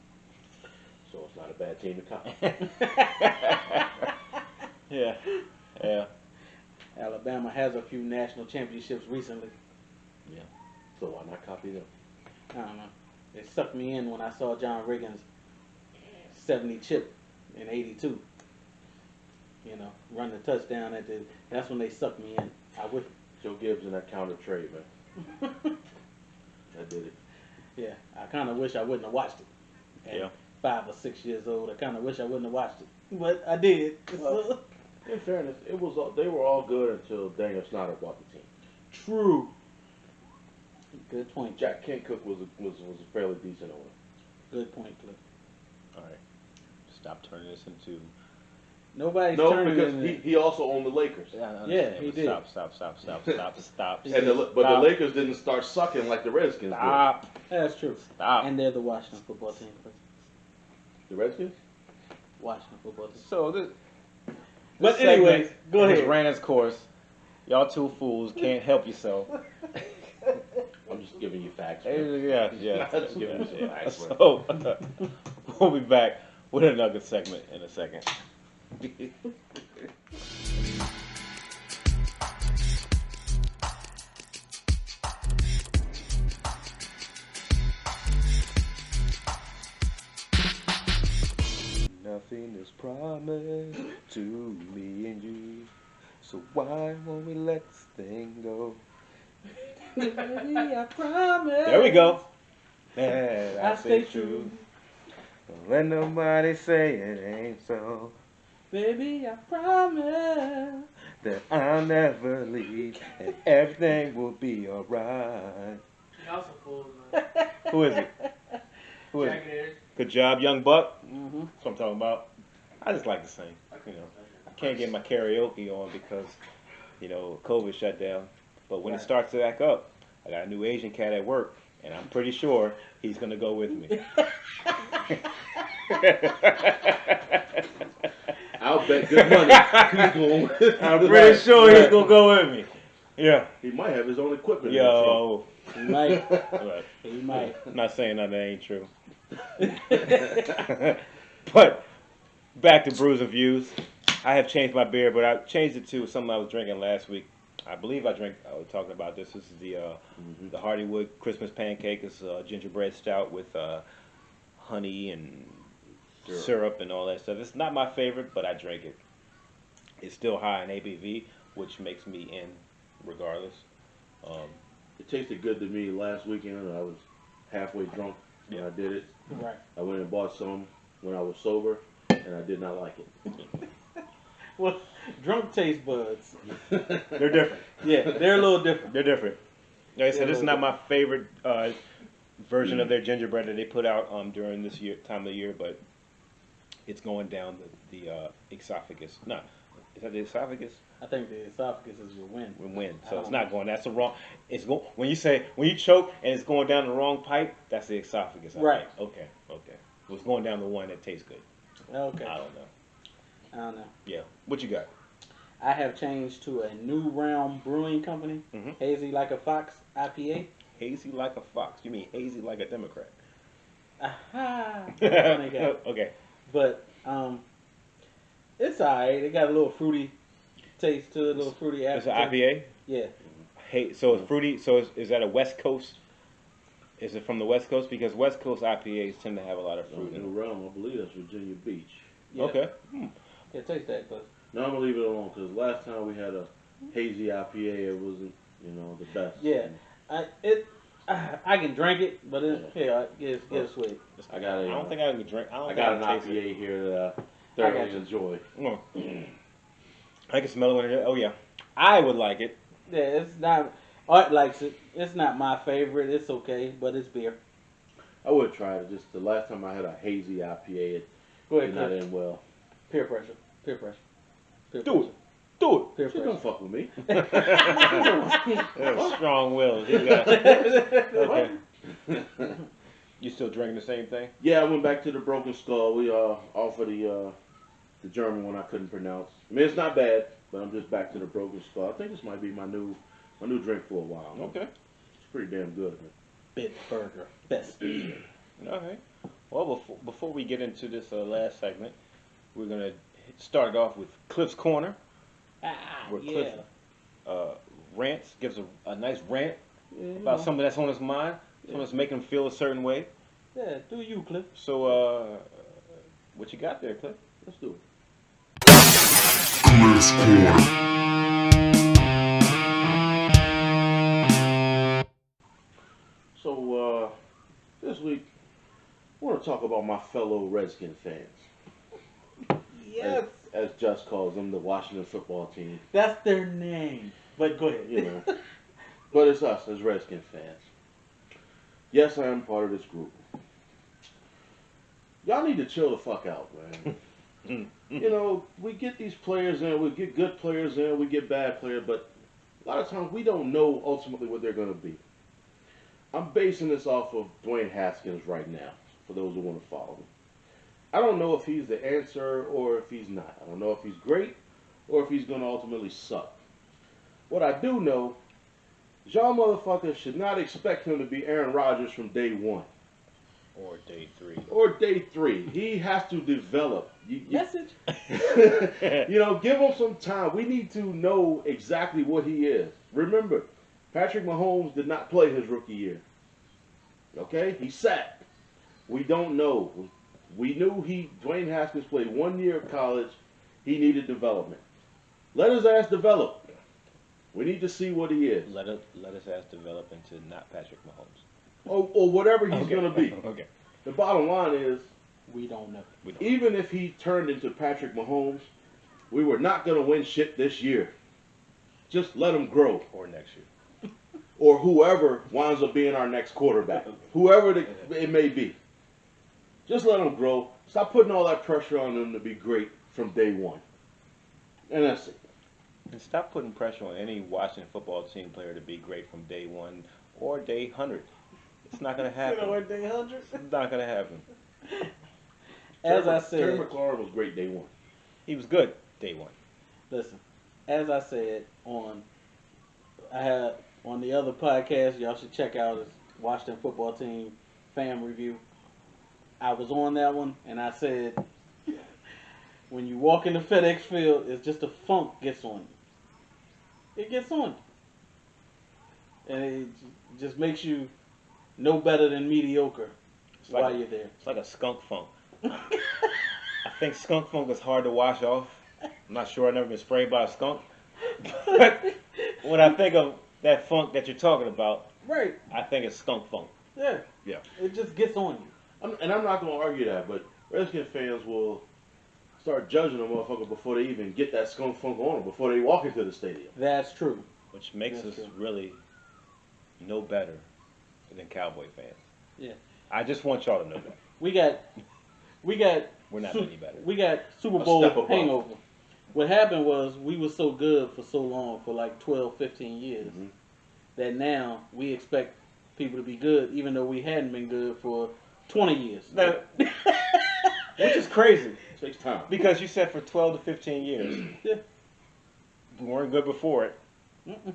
So it's not a bad team to copy. Yeah. Yeah. Alabama has a few national championships recently. So why not copy them? I don't know. It sucked me in when I saw John Riggins 70 chip in '82. You know, run the touchdown at the. That's when they sucked me in. I wish. Joe Gibbs in that counter trade, man. I did it. Yeah, I kind of wish I wouldn't have watched it. At 5 or 6 years old, I kind of wish I wouldn't have watched it, but I did. Well, in fairness, they were all good until Daniel Snyder bought the team. True. Good point. Jack Kent Cook was a fairly decent owner. Good point, Cliff. All right. Stop turning this into. Nobody's No, turning because in he also owned the Lakers. Yeah, I understand, Yeah, he but did. Stop. And the Lakers didn't start sucking like the Redskins Stop. That's true. Stop. And they're the Washington football team. did. The Redskins? Washington football team. So this. But this anyways, segment go ahead. just ran its course. Y'all two fools can't help yourself. I'm just giving you facts. Yeah. Just giving you some facts, man. So we'll be back with another segment in a second. Nothing is promised to me and you, so why won't we let this thing go? Baby, I promise. There we go. And I stay true. Don't let nobody say it ain't so. Baby, I promise. That I'll never leave and everything will be alright. He also pulls, man. Who is it? Who is it? Jagged Good job, young buck. Mm-hmm. That's what I'm talking about. I just like to sing. You know, I can't get my karaoke on because, COVID shut down. But when it starts to back up, I got a new Asian cat at work, and I'm pretty sure he's gonna go with me. I'll bet good money. He's going with I'm pretty sure he's gonna go with me. Yeah. He might have his own equipment. Yo. He might. Look, He might. I'm not saying nothing that ain't true. But back to Brews and Views. I have changed my beer, but I changed it to something I was drinking last week. I believe I was talking about this. This is the Hardywood Christmas pancake. It's gingerbread stout with honey and syrup and all that stuff. It's not my favorite, but I drink it. It's still high in ABV, which makes me in regardless. It tasted good to me last weekend. I was halfway drunk when I did it. Right. I went and bought some when I was sober, and I did not like it. Well, drunk taste buds. They're different. Yeah, they're a little different. They're different. Like I said, this is not my favorite version Mm. of their gingerbread that they put out during this time of year, but it's going down the esophagus. No, is that the esophagus? I think the esophagus is your win. Win. I So it's don't not know. going. That's the wrong. It's go when you choke and it's going down the wrong pipe. That's the esophagus. I Right. think. Okay. Well, it's going down the one that tastes good. Okay. I don't know. I don't know. Yeah. What you got? I have changed to a New Realm Brewing Company, Mhm. Hazy Like a Fox IPA. Hazy like a fox. You mean hazy like a Democrat? Aha! Funny guy. Okay. But it's alright. It got a little fruity taste to it, a little fruity It's an aftertaste. IPA. Yeah. Hey, so it's fruity. So is that a West Coast? Is it from the West Coast? Because West Coast IPAs tend to have a lot of fruit in New them. Realm, I believe that's Virginia Beach. Yeah. Okay. Yeah, taste that, cuz. No, I'm gonna leave it alone because last time we had a hazy IPA, it wasn't, the best. Yeah. I can drink it, but it's sweet. I got I don't think I can drink. I got an taste IPA it. here that I I got thoroughly you. enjoy. I can smell it. Oh yeah, I would like it. Yeah, it's not. Art likes it. It's not my favorite. It's okay, but it's beer. I would try it. Just the last time I had a hazy IPA, it Go did ahead, not Chris. end well. Peer pressure. Peer pressure. Peer Do pressure. it. Do Peer She don't pressure. fuck with me. it. Strong will. Okay. You still drinking the same thing? Yeah, I went back to the Broken Skull. We offered the German one I couldn't pronounce. I mean, it's not bad, but I'm just back to the Broken Skull. I think this might be my new drink for a while. Okay. It's pretty damn good. Bitburger. Best beer. All right. Well, before we get into this last segment, we're gonna start it off with Cliff's Corner. Ah, Where yeah. rants, gives a nice rant Yeah, you about know. something that's on his mind, something that's making him feel a certain way. Yeah, do you, Cliff? So, what you got there, Cliff? Let's do it. Cliff's Corner. So, this week, I want to talk about my fellow Redskin fans. Yes. As Just calls them, the Washington football team. That's their name. But go ahead. You know. But it's us as Redskin fans. Yes, I am part of this group. Y'all need to chill the fuck out, man. You know, we get these players in, we get good players in, we get bad players, but a lot of times we don't know ultimately what they're going to be. I'm basing this off of Dwayne Haskins right now, for those who want to follow me. I don't know if he's the answer or if he's not. I don't know if he's great or if he's going to ultimately suck. What I do know, y'all motherfuckers should not expect him to be Aaron Rodgers from day one. Or day 3. Or day 3. He has to develop. Message. You know, give him some time. We need to know exactly what he is. Remember, Patrick Mahomes did not play his rookie year. Okay? He sat. We don't know. We knew Dwayne Haskins played 1 year of college. He needed development. Let his ass develop. We need to see what he is. Let us ass develop into not Patrick Mahomes. Or whatever he's Okay. going to be. Okay. The bottom line is, We don't know. even if he turned into Patrick Mahomes, we were not going to win shit this year. Just let him grow. Or next year. Or whoever winds up being our next quarterback. Whoever it may be. Just let him grow. Stop putting all that pressure on him to be great from day one. And that's it. And stop putting pressure on any Washington football team player to be great from day 1 or day 100. It's not going to happen. day 100? It's not going to happen. As I Terry said, McLaurin was great day one. He was good day 1. listen, as I said on the other podcast, y'all should check out his Washington football team fan review. I was on that one, and I said, when you walk in the FedEx field, it's just a funk gets on you. It gets on you. And it just makes you no better than mediocre like while a- you're there. It's like a skunk funk. I think skunk funk is hard to wash off. I'm not sure. I've never been sprayed by a skunk. But when I think of that funk that you're talking about, Right. I think it's skunk funk. Yeah. Yeah. It just gets on you. And I'm not going to argue that, but Redskin fans will start judging a motherfucker before they even get that skunk funk on them, before they walk into the stadium. That's true. Which makes That's us true. really no better than Cowboy fans. Yeah. I just want y'all to know that. We got We're not any better. We got Super A Bowl step above. hangover. What happened was we were so good for so long, for like 12, 15 years, Mhm. that now we expect people to be good, even though we hadn't been good for 20 years. Now, which is crazy It takes time. because you said for 12 to 15 years. Yeah. We weren't good before it. Mm-mm.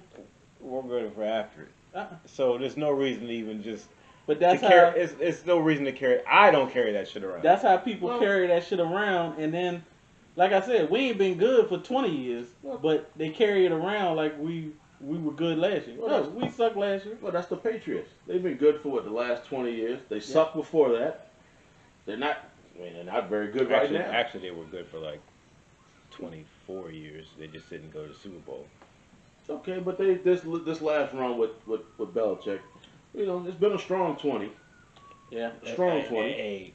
We weren't good for after it. Uh-uh. So there's no reason to even just But that's to how carry. It's no reason to carry. I don't carry that shit around. that's how people Well- carry that shit around, and then, like I said, we ain't been good for 20 years, but they carry it around like we were good last year. Well, No, that's- we sucked last year. Well, that's the Patriots. They've been good for, the last 20 years. They sucked before that. They're not very good right now. Actually, they were good for like 24 years. They just didn't go to the Super Bowl. Okay, but this last run with Belichick, you know, it's been a strong 20. Yeah. A strong Hey, 20. hey,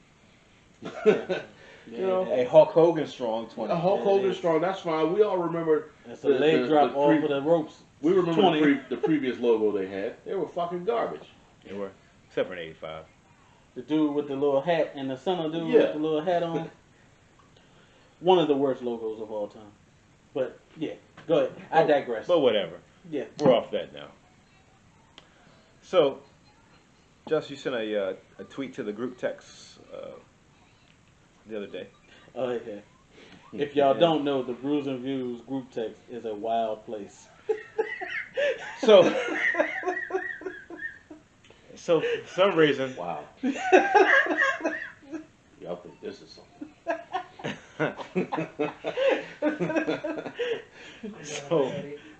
You know, hey, Hulk Hogan strong 20. A Hulk Hogan strong, that's fine. We all remember. It's a leg drop off of the ropes. We remember 20. the previous logo they had. They were fucking garbage. They were, except for an 85. The dude with the little hat and the center dude Yeah. with the little hat on. One of the worst logos of all time. But yeah, go ahead. I digress. But whatever. Yeah. We're off that now. So, Just, you sent a tweet to the group text the other day. Oh yeah. If y'all don't know, the Brews and Views group text is a wild place. So, for some reason, Wow. Y'all think this is something.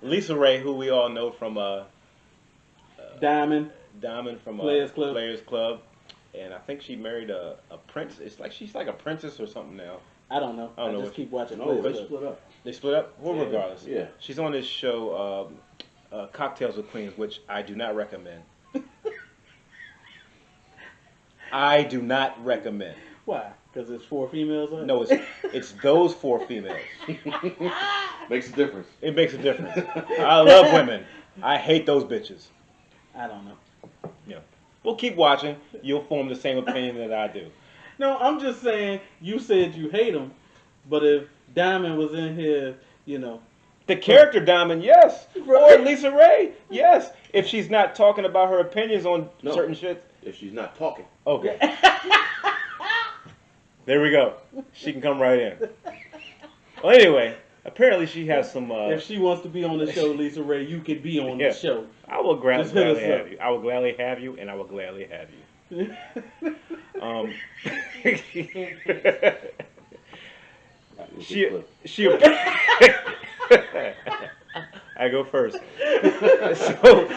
Lisa Ray, who we all know from Diamond. from Players Club. Players Club, and I think she married a prince. It's like she's like a princess or something now. I don't know. I don't know just keep watching No, Players they Club. split up. They split up. Well, Yeah. regardless, Yeah. she's on this show, Cocktails with Queens, which I do not recommend. I do not recommend. Why? Because it's 4 females on it? No, it's those 4 females. Makes a difference. It makes a difference. I love women. I hate those bitches. I don't know. Yeah. Well, keep watching. You'll form the same opinion that I do. No, I'm just saying, you said you hate them, but if Diamond was in here, you know. The character Diamond, yes. Right. Or Lisa Ray, yes. If she's not talking about her opinions on No. certain shit. If she's not talking. Okay. There we go. She can come right in. Well, anyway, apparently she has some. If she wants to be on the show, Lisa Ray, you could be on Yeah. the show. I will Just hit us gladly have up. you. I will gladly have you, and I will gladly have you. She. I go first. So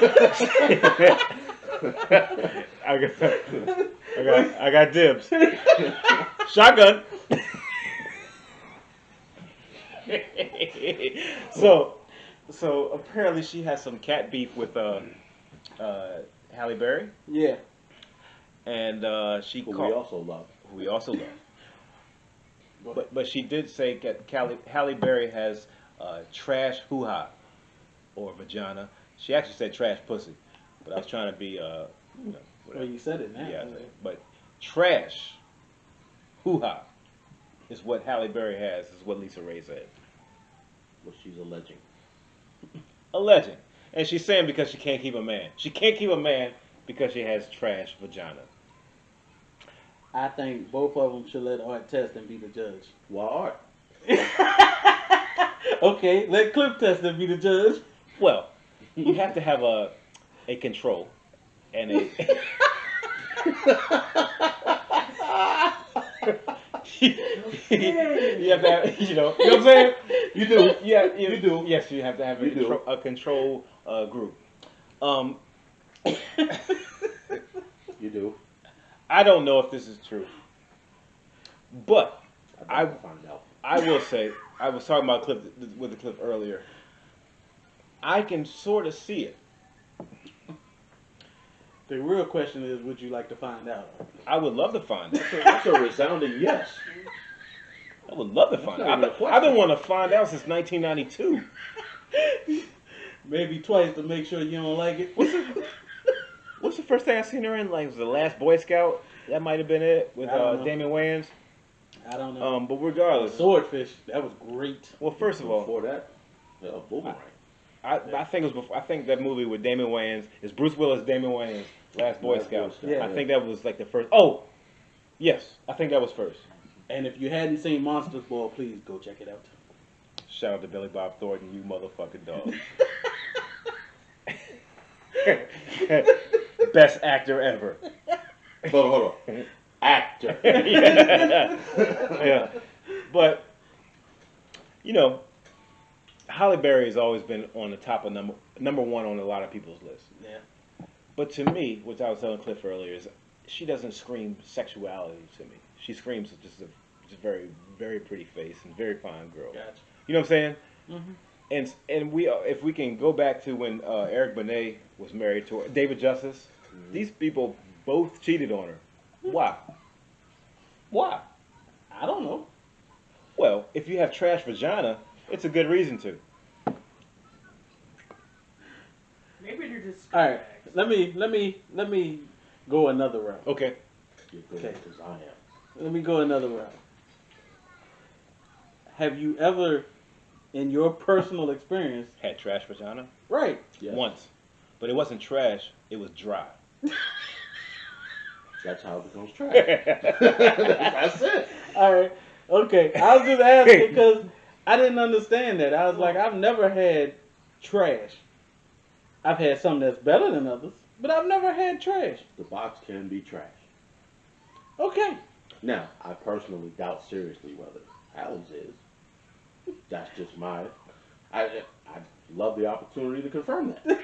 I got dibs. Shotgun. So apparently she has some cat beef with Halle Berry, Yeah. and she Who called, we also love. who we also love. But she did say that Halle Berry has trash hoo-ha or vagina. She actually said trash pussy, but I was trying to be Well, whatever. you said it now. Yeah, but trash hoo-ha is what Halle Berry has. Is what Lisa Ray said. What she's alleging. Alleging. And she's saying because she can't keep a man. She can't keep a man because she has trash vagina. I think both of them should let Art test and be the judge. Why art? Okay, let Cliff test and be the judge. Well, you have to have a control and a you have to have, you know what I'm saying? You do. Yeah, You do. Yes, you have to have a control group. You do. I don't know if this is true, but I'd like to find out. I will say, I was talking about Cliff with the Cliff earlier. I can sort of see it. The real question is, would you like to find out? I would love to find out. That's a resounding yes. I would love to find That's not out. even a question. I've been wanting to find out since 1992. Maybe twice to make sure you don't like it. What's the first thing I seen her in? Like, was the Last Boy Scout? That might have been it with I don't know. Damon Wayans. I don't know. But regardless, Swordfish, that was great. well, first of all, Before that, Boomerang. I think it was before. I think that movie with Damon Wayans is Bruce Willis, Damon Wayans, Last Boy Last Boy Scout. Scout. Yeah. I think that was like the first. Oh, yes, I think that was first. And if you hadn't seen Monsters Ball, please go check it out. Shout out to Billy Bob Thornton, you motherfucking dog. Best actor ever. Hold on. Actor. Yeah. But, you know, Halle Berry has always been on the top of number one on a lot of people's lists. Yeah. But to me, which I was telling Cliff earlier, is she doesn't scream sexuality to me. She screams just a very, very pretty face and very fine girl. Gotcha. You know what I'm saying? Mm-hmm. And we, if we can go back to when Eric Benet was married to David Justice, these people both cheated on her. Why? Why? I don't know. Well, if you have trash vagina, it's a good reason to. Maybe they're just. All right. Let me go another route. Okay. You're good Okay. as I am. Let me go another route. Have you ever, in your personal experience, Had trash vagina? right? Yes. Once. But it wasn't trash, it was dry. That's how it becomes trash. That's it. All right. Okay. I was just asking because I didn't understand that. I was like, I've never had trash. I've had some that's better than others, but I've never had trash. The box can be trash. Okay. Now, I personally doubt seriously whether Hal's is. That's just my. love the opportunity to confirm that.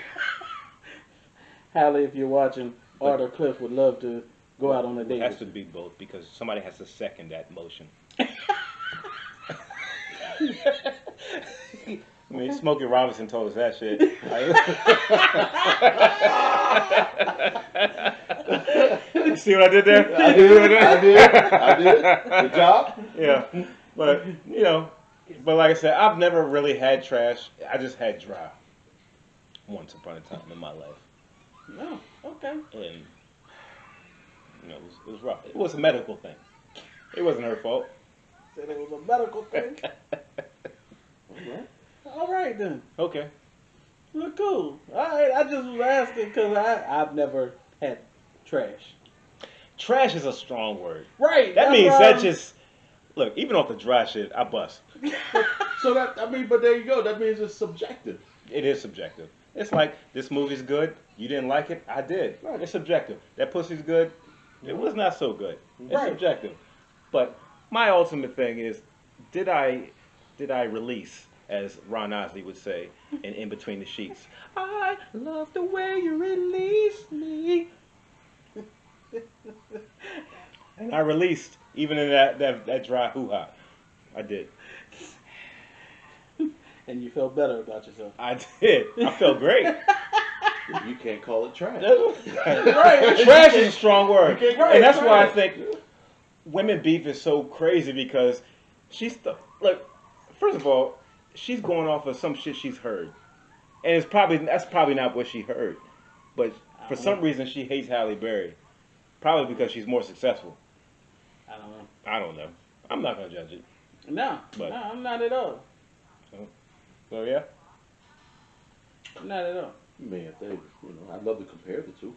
Hallie, if you're watching, Art or Cliff would love to go out on a It date. has with to be both because somebody has to second that motion. I mean, Smokey Robinson told us that shit. You see what I did there? I did. Good job. Yeah, but but like I said, I've never really had trash. I just had dry once upon a time in my life, No, okay. and it was rough. It was a medical thing. It wasn't her fault. Said it was a medical thing. All right then. Okay. Well, cool. All right. I just was asking because I've never had trash. Trash is a strong word. Right. That that's means why that I'm- just look. Even off the dry shit, I bust. So but there you go. That means it's subjective. It is subjective. It's like this movie's good. You didn't like it. I did. Right. It's subjective. That pussy's good. It was not so good. It's Right. subjective. But my ultimate thing is, did I release, as Ron Osley would say, in Between the Sheets? I love the way you release me. And I released, even in that dry hoo-ha. I did. And you felt better about yourself. I did. I felt great. You can't call it trash. Right. Trash is a strong word. Right, And that's why I right. think women beef is so crazy because look, first of all, she's going off of some shit she's heard. And that's probably not what she heard. But for some reason she hates Halle Berry. Probably because she's more successful. I don't know. I don't know. I'm not gonna judge it. No, But- no, I'm not at all. So yeah. Not at all. Man, I'd love to compare the two.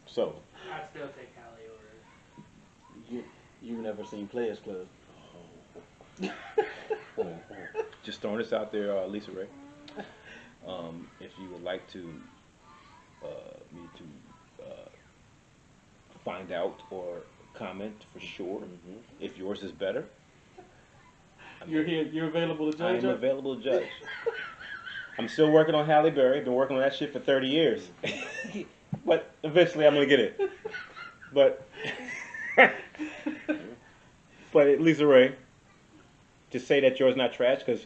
So I'd still take Hallie over. You've never seen Players Club. just throwing this out there, Lisa Ray. If you would like to me to find out or comment for sure, if yours is better, You're here. You're available to I judge. am her? available to judge. I'm still working on Halle Berry. Been working on that shit for 30 years. But eventually I'm going to get it. But Lisa Ray, to say that yours is not trash, because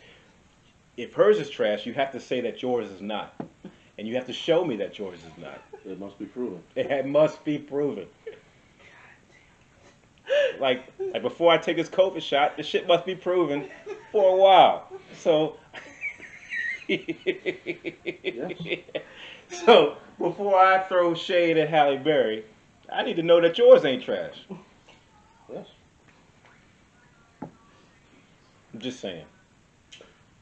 if hers is trash, you have to say that yours is not. And you have to show me that yours is not. It must be proven. It must be proven. Like before I take this COVID shot, this shit must be proven for a while. So, so before I throw shade at Halle Berry, I need to know that yours ain't trash. Yes. I'm just saying.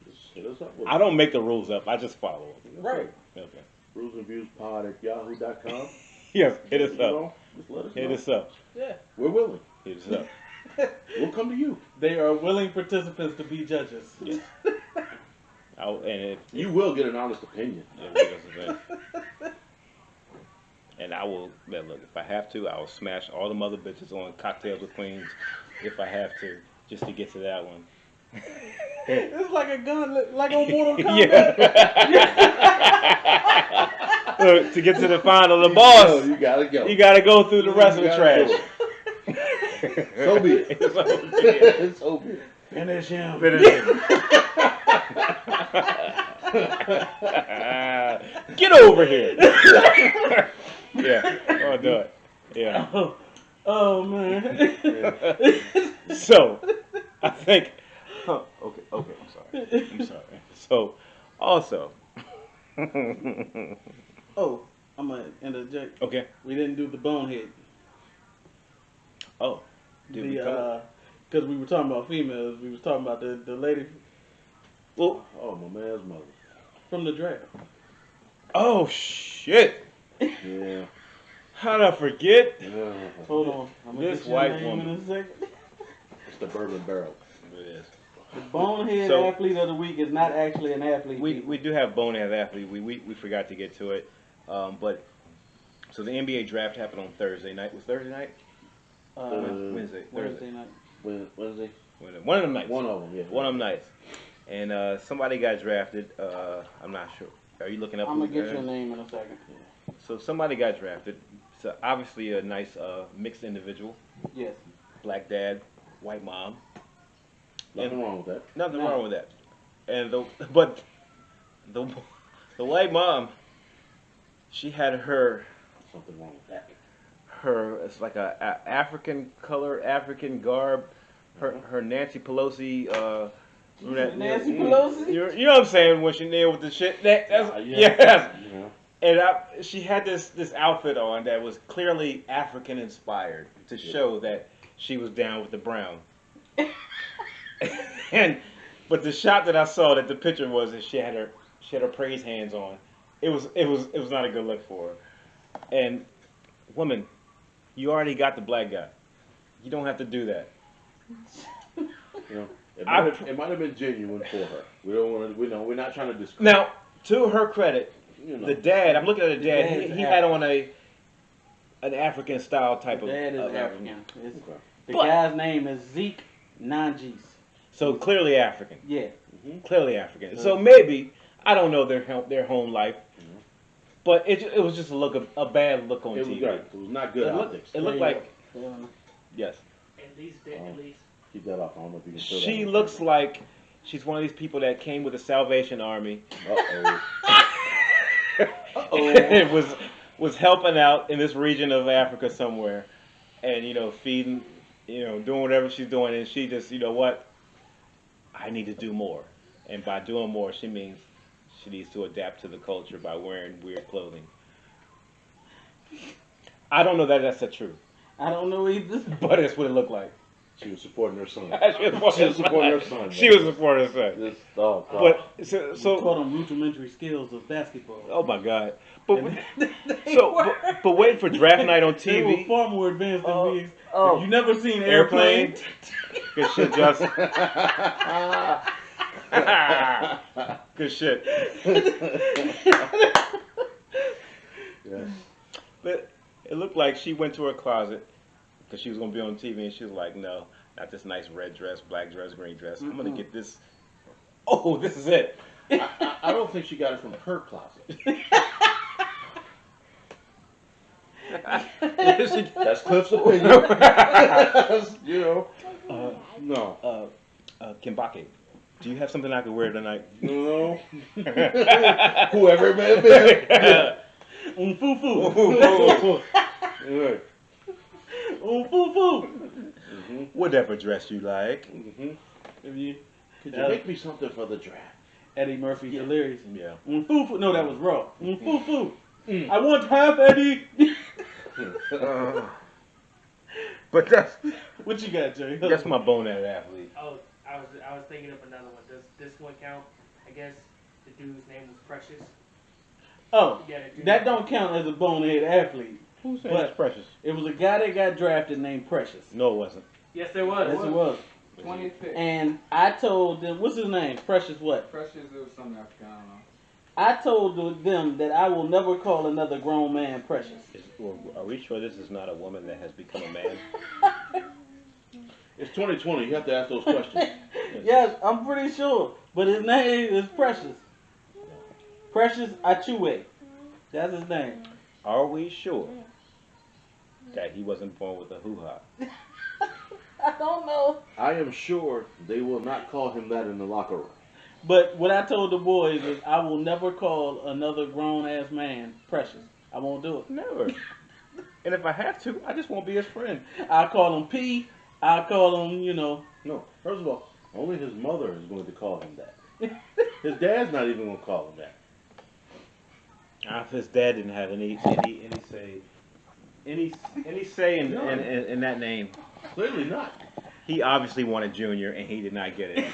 Just hit us up with I don't make the rules up. I just follow them. Right. Okay. Brews and Views Pod at yahoo.com. Yes, hit us You up. know, just let us Hit know. us up. Yeah. We're willing. Hit us up. We'll come to you. They are willing participants to be judges. Yes. You will get an honest opinion. And I will, man, look, if I have to, I will smash all the mother bitches on Cocktails with Queens if I have to, just to get to that one. It's like a gun, like on Mortal Kombat. Yeah. Look, to get to the final, the boss, You gotta go. you gotta go through the rest of the You trash. gotta So be it. So be it. So be it. Finish him. Finish it. Get over here. Yeah, I'll do it. Yeah. Oh man. So, I think. Okay, I'm sorry. So, also. Oh, I'm gonna interject. Okay. We didn't do the bonehead. Oh. Did we come? Because we were talking about females. We was talking about the lady Well, Oh, my man's mother. from the draft. oh shit! Yeah. How'd I forget? Hold on. I'm gonna This get your white name woman. in a second. It's the bourbon barrel. It is. The bonehead So- athlete of the week is not actually an athlete. We do have bonehead athlete. We forgot to get to it, but so the NBA draft happened on Thursday night. Was Thursday night? Wednesday. Wednesday night. Wednesday? One of them nights. One of them, yeah. One of them nights. and somebody got drafted. I'm not sure. Are you looking up? I'm gonna get your name in a second. So somebody got drafted. So obviously a nice mixed individual. Yes. Black dad, white mom. Nothing wrong with that. Nothing No. wrong with that. And but the the white mom, she had Something wrong with that. it's like a African color, African garb. Her Nancy Pelosi. Nancy Pelosi? You know what I'm saying when she nailed with the shit. That's Yeah. yes. Yeah. And she had this outfit on that was clearly African inspired to show that she was down with the brown. But the shot that I saw that the picture was that she had her praise hands on. It was not a good look for her. And woman, you already got the black guy. You don't have to do that. You know, it might have been genuine for her. We don't want to. We're not trying to discredit. Now, to her credit, You know. the dad. I'm looking at the dad. dad is He had on an African style type The of. dad is of African. Okay. The But- guy's name is Zeke Nanjis. So clearly African. Yeah. Clearly African. So maybe I don't know their home life, but it was just a bad look on It was TV. good. It was not good optics. It looked like yes. At least. Keep that off. I don't know if you can show that. She looks like she's one of these people that came with the Salvation Army. It was helping out in this region of Africa somewhere, and feeding, doing whatever she's doing, and she just, what, I need to do more, and by doing more, she means she needs to adapt to the culture by wearing weird clothing. I don't know that that's the truth, I don't know either. but it's what it looked like. She was supporting her son. She was supporting her son. She was supporting her son. This dog. But So so taught him rudimentary skills of basketball. oh my God! But wait for draft night on They were TV. far more advanced than me. oh. You never seen Airplane? Airplane? Good shit, Justin. Good shit. Yes. But it looked like she went to her closet because she was gonna be on TV, and she was like, "No, not this nice red dress, black dress, green dress. I'm gonna get this. Oh, this is it." I don't think she got it from her closet. That's Cliff's opinion. You know. No. Kimbake, do you have something I could wear tonight? No. Whoever it may have been. Foo-foo. Right. Foo-foo. Whatever dress you like. If you Could you make me something for the draft? Eddie Murphy delirious. Yeah. Foo-foo. No, that was raw. Foo-foo. I want half Eddie. But that's What you got, Jay? my bonehead athlete. Oh, I was thinking of another one. Does this one count? I guess the dude's name was Precious. Oh, Yeah, the dude- that don't count as a bonehead athlete. Who's saying But- it's Precious? It was a guy that got drafted named Precious. No, it wasn't. Yes, there was. Yes, it was. 25th. And I told them, what's his name? Precious what? Precious, it was something African, I don't know. I told them that I will never call another grown man Precious. Are we sure this is not a woman that has become a man? It's 2020. You have to ask those questions. Yes, I'm pretty sure. But his name is Precious. Precious Achue. That's his name. Are we sure that he wasn't born with a hoo-ha? I don't know. I am sure they will not call him that in the locker room. But what I told the boys is I will never call another grown-ass man Precious. I won't do it. Never. And if I have to, I just won't be his friend. I'll call him P. I'll call him, No. First of all, only his mother is going to call him that. His dad's not even going to call him that. If his dad didn't have any say in that name, Clearly not. he obviously wanted Junior, and he did not get it.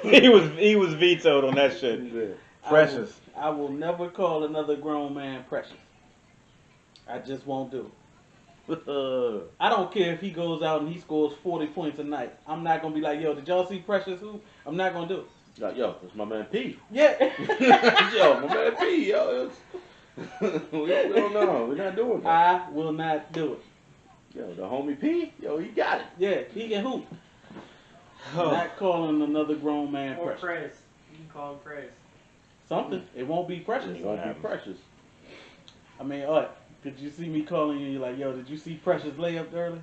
he was vetoed on that shit. Precious. I will never call another grown man Precious. I just won't do it. I don't care if he goes out and he scores 40 points a night. I'm not going to be like, yo, did y'all see Precious hoop? I'm not going to do it. Like, yo, that's my man P. Yeah. Yo, my man P, yo. We don't know. We're not doing that. I will not do it. Yo, the homie P, yo, he got it. Yeah, he can hoop. Not calling another grown man Or Precious. Prez. You can call him Prez. Something. It won't be Precious. It won't be Precious. I mean, could you see me calling you and you're like, yo, did you see Precious layup early?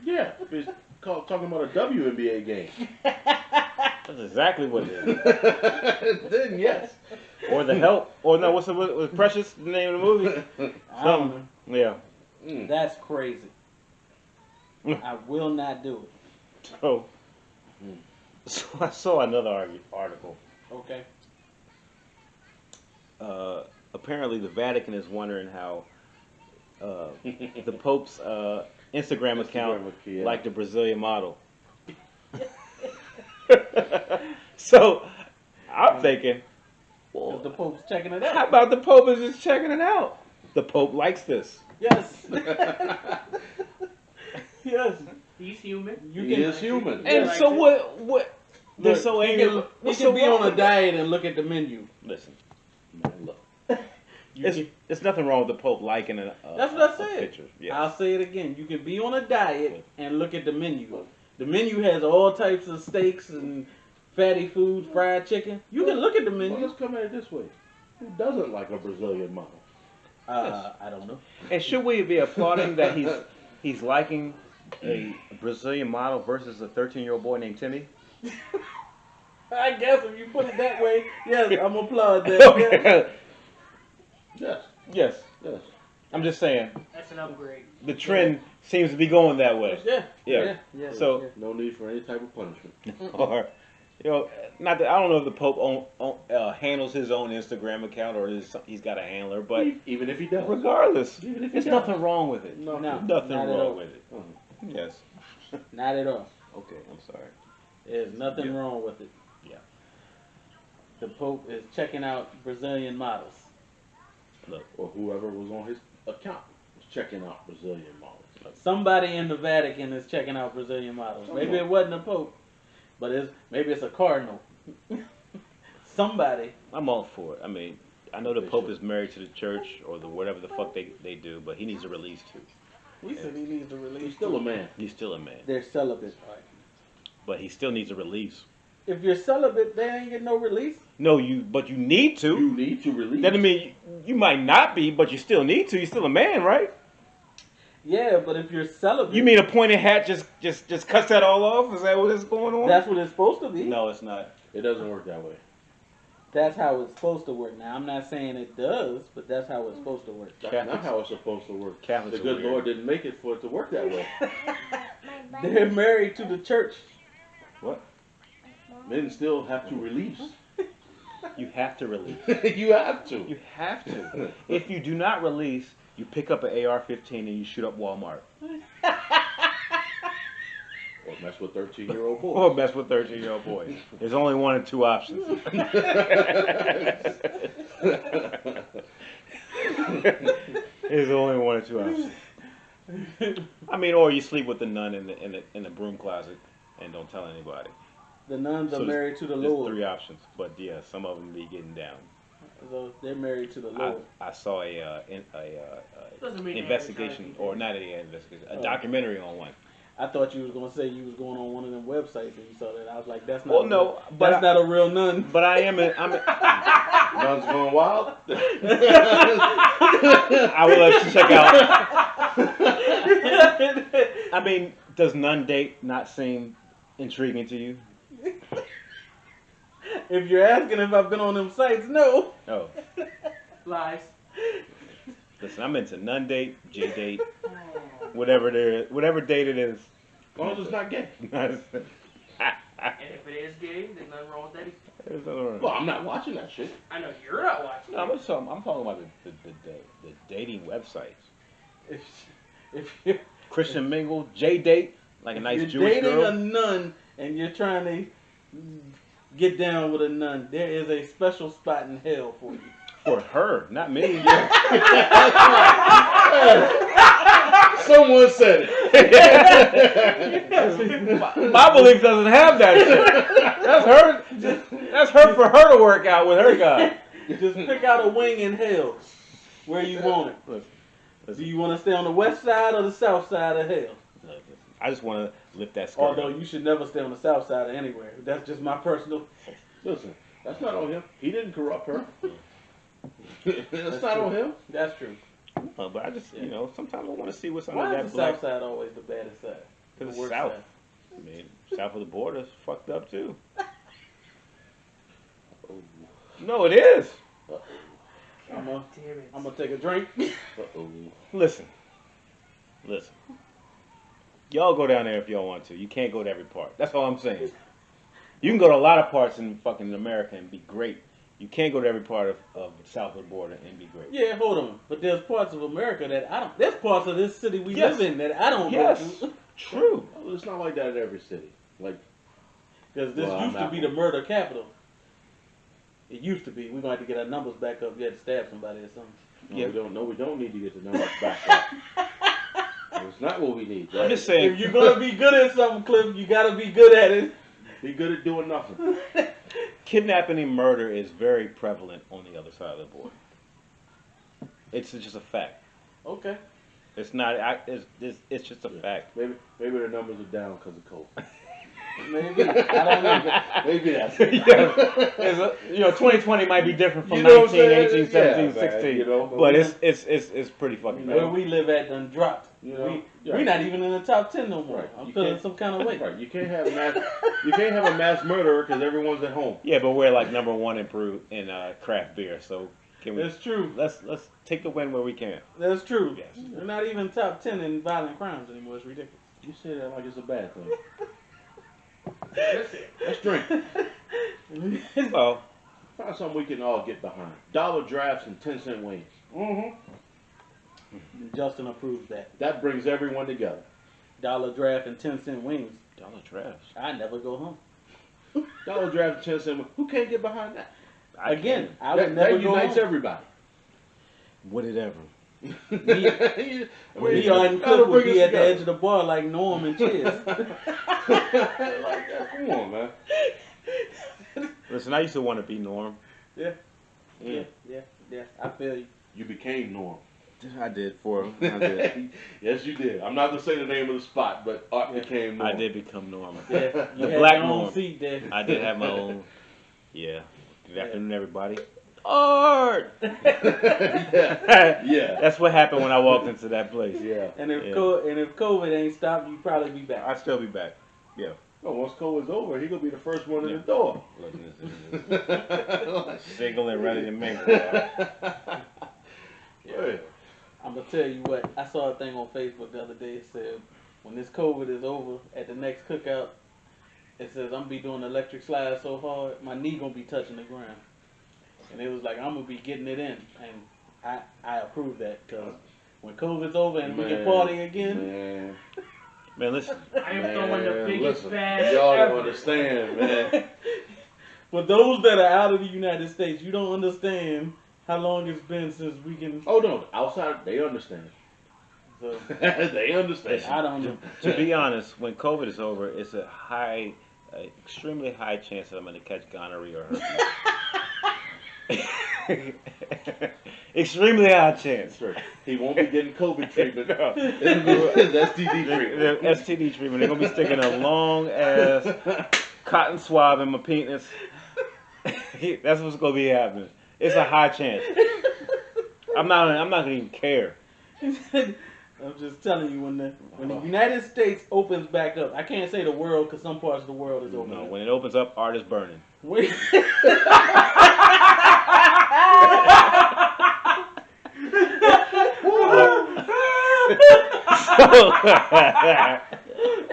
Yeah, if it's talking about a WNBA game. That's exactly what it is. Then yes. Or the help. Or no, what's Precious, the name of the movie? I don't know. Yeah. That's crazy. I will not do it. So I saw another article. Okay. Apparently the Vatican is wondering how the Pope's Instagram account like the Brazilian model. So I'm thinking, well, The Pope's checking it how out. about the Pope is just checking it out? The Pope likes this. Yes. Yes. He's human. He is human. And like so it. what? They're Look, so he angry. can, he What's can so be wrong on a with diet and look at the menu. Listen, Man, look. it's nothing wrong with the Pope liking That's what I said. picture. Yes. I'll say it again. You can be on a diet and look at the menu. The menu has all types of steaks and fatty foods, fried chicken. You can look at the Well, menu. let's come at it this way. Who doesn't like a Brazilian model? I don't know. And should we be applauding that he's liking a Brazilian model versus a 13-year-old boy named Timmy? I guess if you put it that way, yes, I'm applaud that. Okay. Yes. Yes. Yes. I'm just saying That's an upgrade. the trend seems to be going that way. Yeah. Yeah. So- No need for any type of punishment. Or, not that I don't know if the Pope handles his own Instagram account or he's got a handler, but Even if he does. regardless, Even if he there's does. nothing wrong with it. No. No. Nothing not at wrong all. with it. Mhm. Yes. Not at all. Okay, I'm sorry. There's nothing Yeah. wrong with it. Yeah. The Pope is checking out Brazilian models. Look, Or whoever was on his account was checking out Brazilian models. Somebody in the Vatican is checking out Brazilian models. Maybe it wasn't a Pope, but maybe it's a cardinal. Somebody. I'm all for it. I mean, I know the They Pope should. is married to the church or whatever the fuck they do, but he needs a release too. He said he needs to release. He's still a man. He's still a man, They're celibate. but he still needs a release. If you're celibate, they ain't get no release. No, but you need to. You need to release. That doesn't mean you might not be, but you still need to. You're still a man, right? Yeah, but if you're celibate, You mean a pointed hat just cuts that all off? Is that what is going on? that's what it's supposed to be. No, it's not. It doesn't work that way. That's how it's supposed to work. Now, I'm not saying it does, but that's how it's supposed to work. That's not how it's supposed to work. Catholics The are good weird. Lord didn't make it for it to work that way. They're married to the church. What? Men still have to release. You have to release. You have to. You have to. If you do not release, you pick up an AR-15 and you shoot up Walmart. Or mess with 13-year-old boys. Or mess with 13-year-old boys. There's only one of two options. There's only one or two options. I mean, or you sleep with the nun in the broom closet and don't tell anybody. The nuns So are married to the There's Lord. three options, but yeah, some of them be getting down. So they're married to the Lord. I saw Doesn't mean they investigation, advertise or not an investigation, a Oh. documentary on one. I thought you was gonna say you was going on one of them websites and you saw that. I was like, that's not. Well, a no, real, but that's not a real nun. But I am. Nuns going wild? I will let you check out. I mean, does nun date not seem intriguing to you? If you're asking if I've been on them sites, no. Oh, Lies. listen, I'm into nun date, J date, whatever date it is. As long as it's not gay. And if it is gay, there's nothing wrong with that. There's nothing wrong. Well, I'm not watching that shit. I know you're not watching. I'm talking about the dating websites. If you're, Christian Mingle, J date, like a nice you're Jewish dating girl. a nun and you're trying to get down with a nun, there is a special spot in hell for you. For her, not me. Someone said it. My belief doesn't have that shit. That's her. That's her for her to work out with her guy. Just pick out a wing in hell where you want it. Listen, Do you want to stay on the west side or the south side of hell? I just want to Lift that skirt. Although up. you should never stay on the south side of anywhere. That's just my personal. Listen, that's not on him. He didn't corrupt her. That's not true. on him. That's true. But I just, sometimes I want to see what's under Why that is the black. south side always the baddest side? Because The it's worst south. side? I mean, south of the border is fucked up too. Oh. No, it is. I'm God damn it. gonna take a drink. Uh-oh. Listen. Y'all go down there if y'all want to. You can't go to every part. That's all I'm saying. You can go to a lot of parts in fucking America and be great. You can't go to every part of south of the border and be great. Yeah, hold on. But there's parts of America that I don't. There's parts of this city we Yes. live in that I don't Yes. go to. True. Well, it's not like that in every city. Like, Because this Well, I'm used to not be one. the murder capital. It used to be. We're going to have to get our numbers back up. You had to stab somebody or something. no, Yeah. we don't. No, we don't need to get the numbers back up. It's not what we need. I'm just saying. If you're going to be good at something, Cliff, you got to be good at it. Be good at doing nothing. Kidnapping and murder is very prevalent on the other side of the border. It's just a fact. Okay. It's not. It's just a fact. Maybe the numbers are down because of COVID. Maybe. I don't know. Maybe that's Yeah. 2020 might be different from You know what I'm 19, saying? 18, 17, Yeah, man, 16. you know, but it's pretty fucking Where bad. we live at done dropped. You know, We're not even in the top 10 no more. Right. I'm You feeling can't- some kind of way. Right. You can't have a mass murderer because everyone's at home. Yeah, but we're like number one in craft beer. So can we? That's true. Let's take the win where we can. That's true. Yes. We're not even top 10 in violent crimes anymore. It's ridiculous. You say that like it's a bad thing. Listen, Let's drink. Well, Find something we can all get behind. Dollar drafts and 10-cent wings. Mm-hmm. Justin approves that. That brings everyone together. Dollar draft and 10-cent wings. dollar drafts. I never go home. Dollar draft and 10-cent wings. Who can't get behind that? Again, I That would never go unites home. everybody. Would it ever? Me Me and Cliff would be at the edge of the bar like Norm and Chiz. Come on, man. Listen, I used to want to be Norm. Yeah. Mm. Yeah. I feel you. You became Norm. I did for him. I did. Yes, you did. I'm not gonna say the name of the spot, but Art Yeah. became Norm. I did become Norm. Yeah. You The had black your own Norm. seat there. I did have my own. Yeah. Good afternoon, everybody. Art. Yeah. That's what happened when I walked into that place. Yeah. And if Yeah. if COVID ain't stopped, you'd probably be back. I'd still be back. Yeah. Oh, once COVID's over, he gonna be the first one in Yeah. the door. Single and ready to mingle. Yeah. I'm gonna tell you what. I saw a thing on Facebook the other day. It said, when this COVID is over, at the next cookout, it says I'm gonna be doing electric slide so hard, my knee gonna be touching the ground. And it was like I'm gonna be getting it in, and I approve that because when COVID's over and we can party again. Man, listen. I am throwing the biggest listen, fast y'all ever. don't understand, man. For those that are out of the United States, you don't understand how long it's been since we can. Oh no, outside they understand. So They understand. I don't know. To be honest, when COVID is over, it's a extremely high chance that I'm going to catch gonorrhea or herpes. Extremely high chance. That's right. He won't be getting COVID treatment. No. It's STD The treatment. STD treatment. They're going to be sticking a long ass cotton swab in my penis. That's what's going to be happening. It's a high chance. I'm not going to even care. I'm just telling you, when the United States opens back up, I can't say the world because some parts of the world is open. No, when it opens up, art is burning. Wait.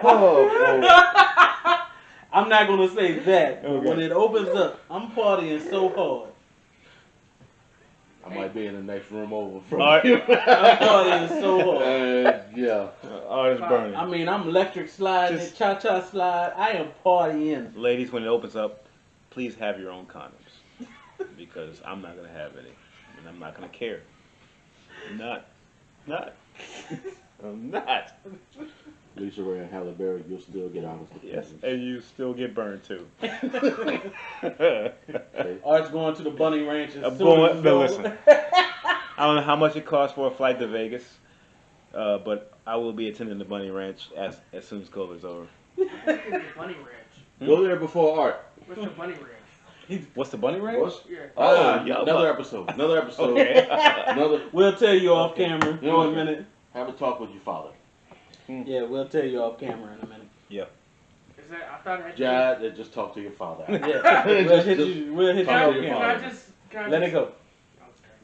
Oh, I'm not gonna say that. But Okay. when it opens up, I'm partying so hard. I might be in the next room over from Art. you. I'm partying so hard. Yeah. Art is burning. I mean, I'm electric sliding, Just- cha-cha slide. I am partying. Ladies, when it opens up, please have your own condoms. Because I'm not going to have any. And I'm not going to care. I'm not. I'm not. Lisa Ray and Halle Berry, you'll still get honest Yes, opinions. and you still get burned too. Art's going to the bunny ranch. As I'm soon going- as but you listen. go. I don't know how much it costs for a flight to Vegas. But I will be attending the Bunny Ranch as soon as COVID's over. What is the Bunny Ranch? Go there before Art. What's the Bunny Ranch? What's the Bunny Ranch? What's? Yeah. Yeah, Another episode. Another episode. Okay. Another. We'll tell you off camera in No, a minute. Have a talk with your father. Yeah, we'll tell you off camera in a minute. Is that, I thought it had to Jad, just talk to your father. Yeah, we'll hit Just- you. We'll hit you talk off to your Can I camera. just, can I Let it just, go.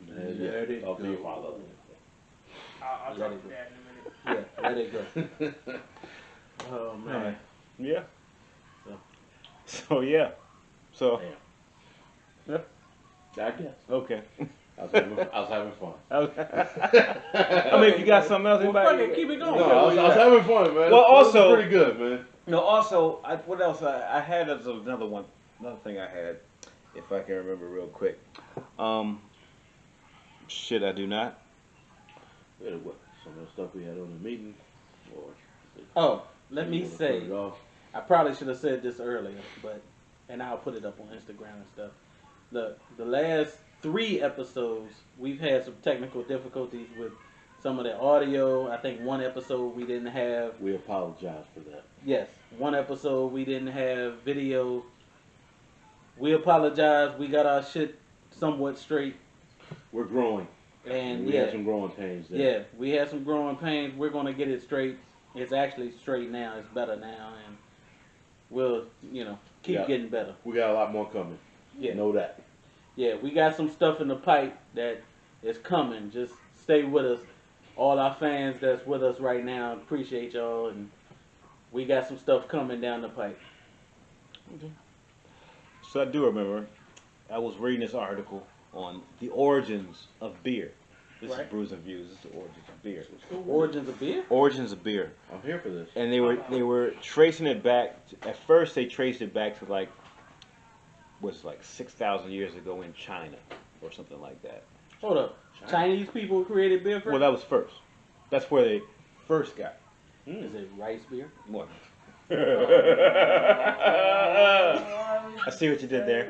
Yeah, Let it talk to your go. father. I'll Let talk it to go. Dad in a minute. Yeah, let it go. Oh man. Yeah. So yeah. So I guess. okay. I was having fun. I mean, if you got something else, Well, anybody fuck it, keep it No, going. I was having fun, man. Well, It was also- pretty good, man. No, also, what else? I had as another thing I had, if I can remember real quick. Shit, I do not. Yeah, what? Some of the stuff we had on the meeting. Or Oh, let me you wanna say, put it off? I probably should have said this earlier, and I'll put it up on Instagram and stuff. The last 3 episodes, we've had some technical difficulties with some of the audio. I think one episode we didn't have. We apologize for that. Yes, one episode we didn't have video. We apologize. We got our shit somewhat straight, We're growing. and we yeah, had some growing pains there. yeah, we had some growing pains. We're gonna get it straight. It's actually straight now. It's better now, and we'll, keep Yeah. getting better. We got a lot more coming. Yeah. Know that. Yeah, we got some stuff in the pipe that is coming. Just stay with us. All our fans that's with us right now, appreciate y'all, and we got some stuff coming down the pipe. So I do remember, I was reading this article on the origins of beer. This Right. is Brews and Views. This is the origins of beer. Origins of beer? Origins of beer. I'm here for this. And they were tracing it back. At first, they traced it back to like 6,000 years ago in China, or something like that. Hold up. Chinese people created beer first? Well, that was first. That's where they first got. Is it rice beer? What? I see what you did there.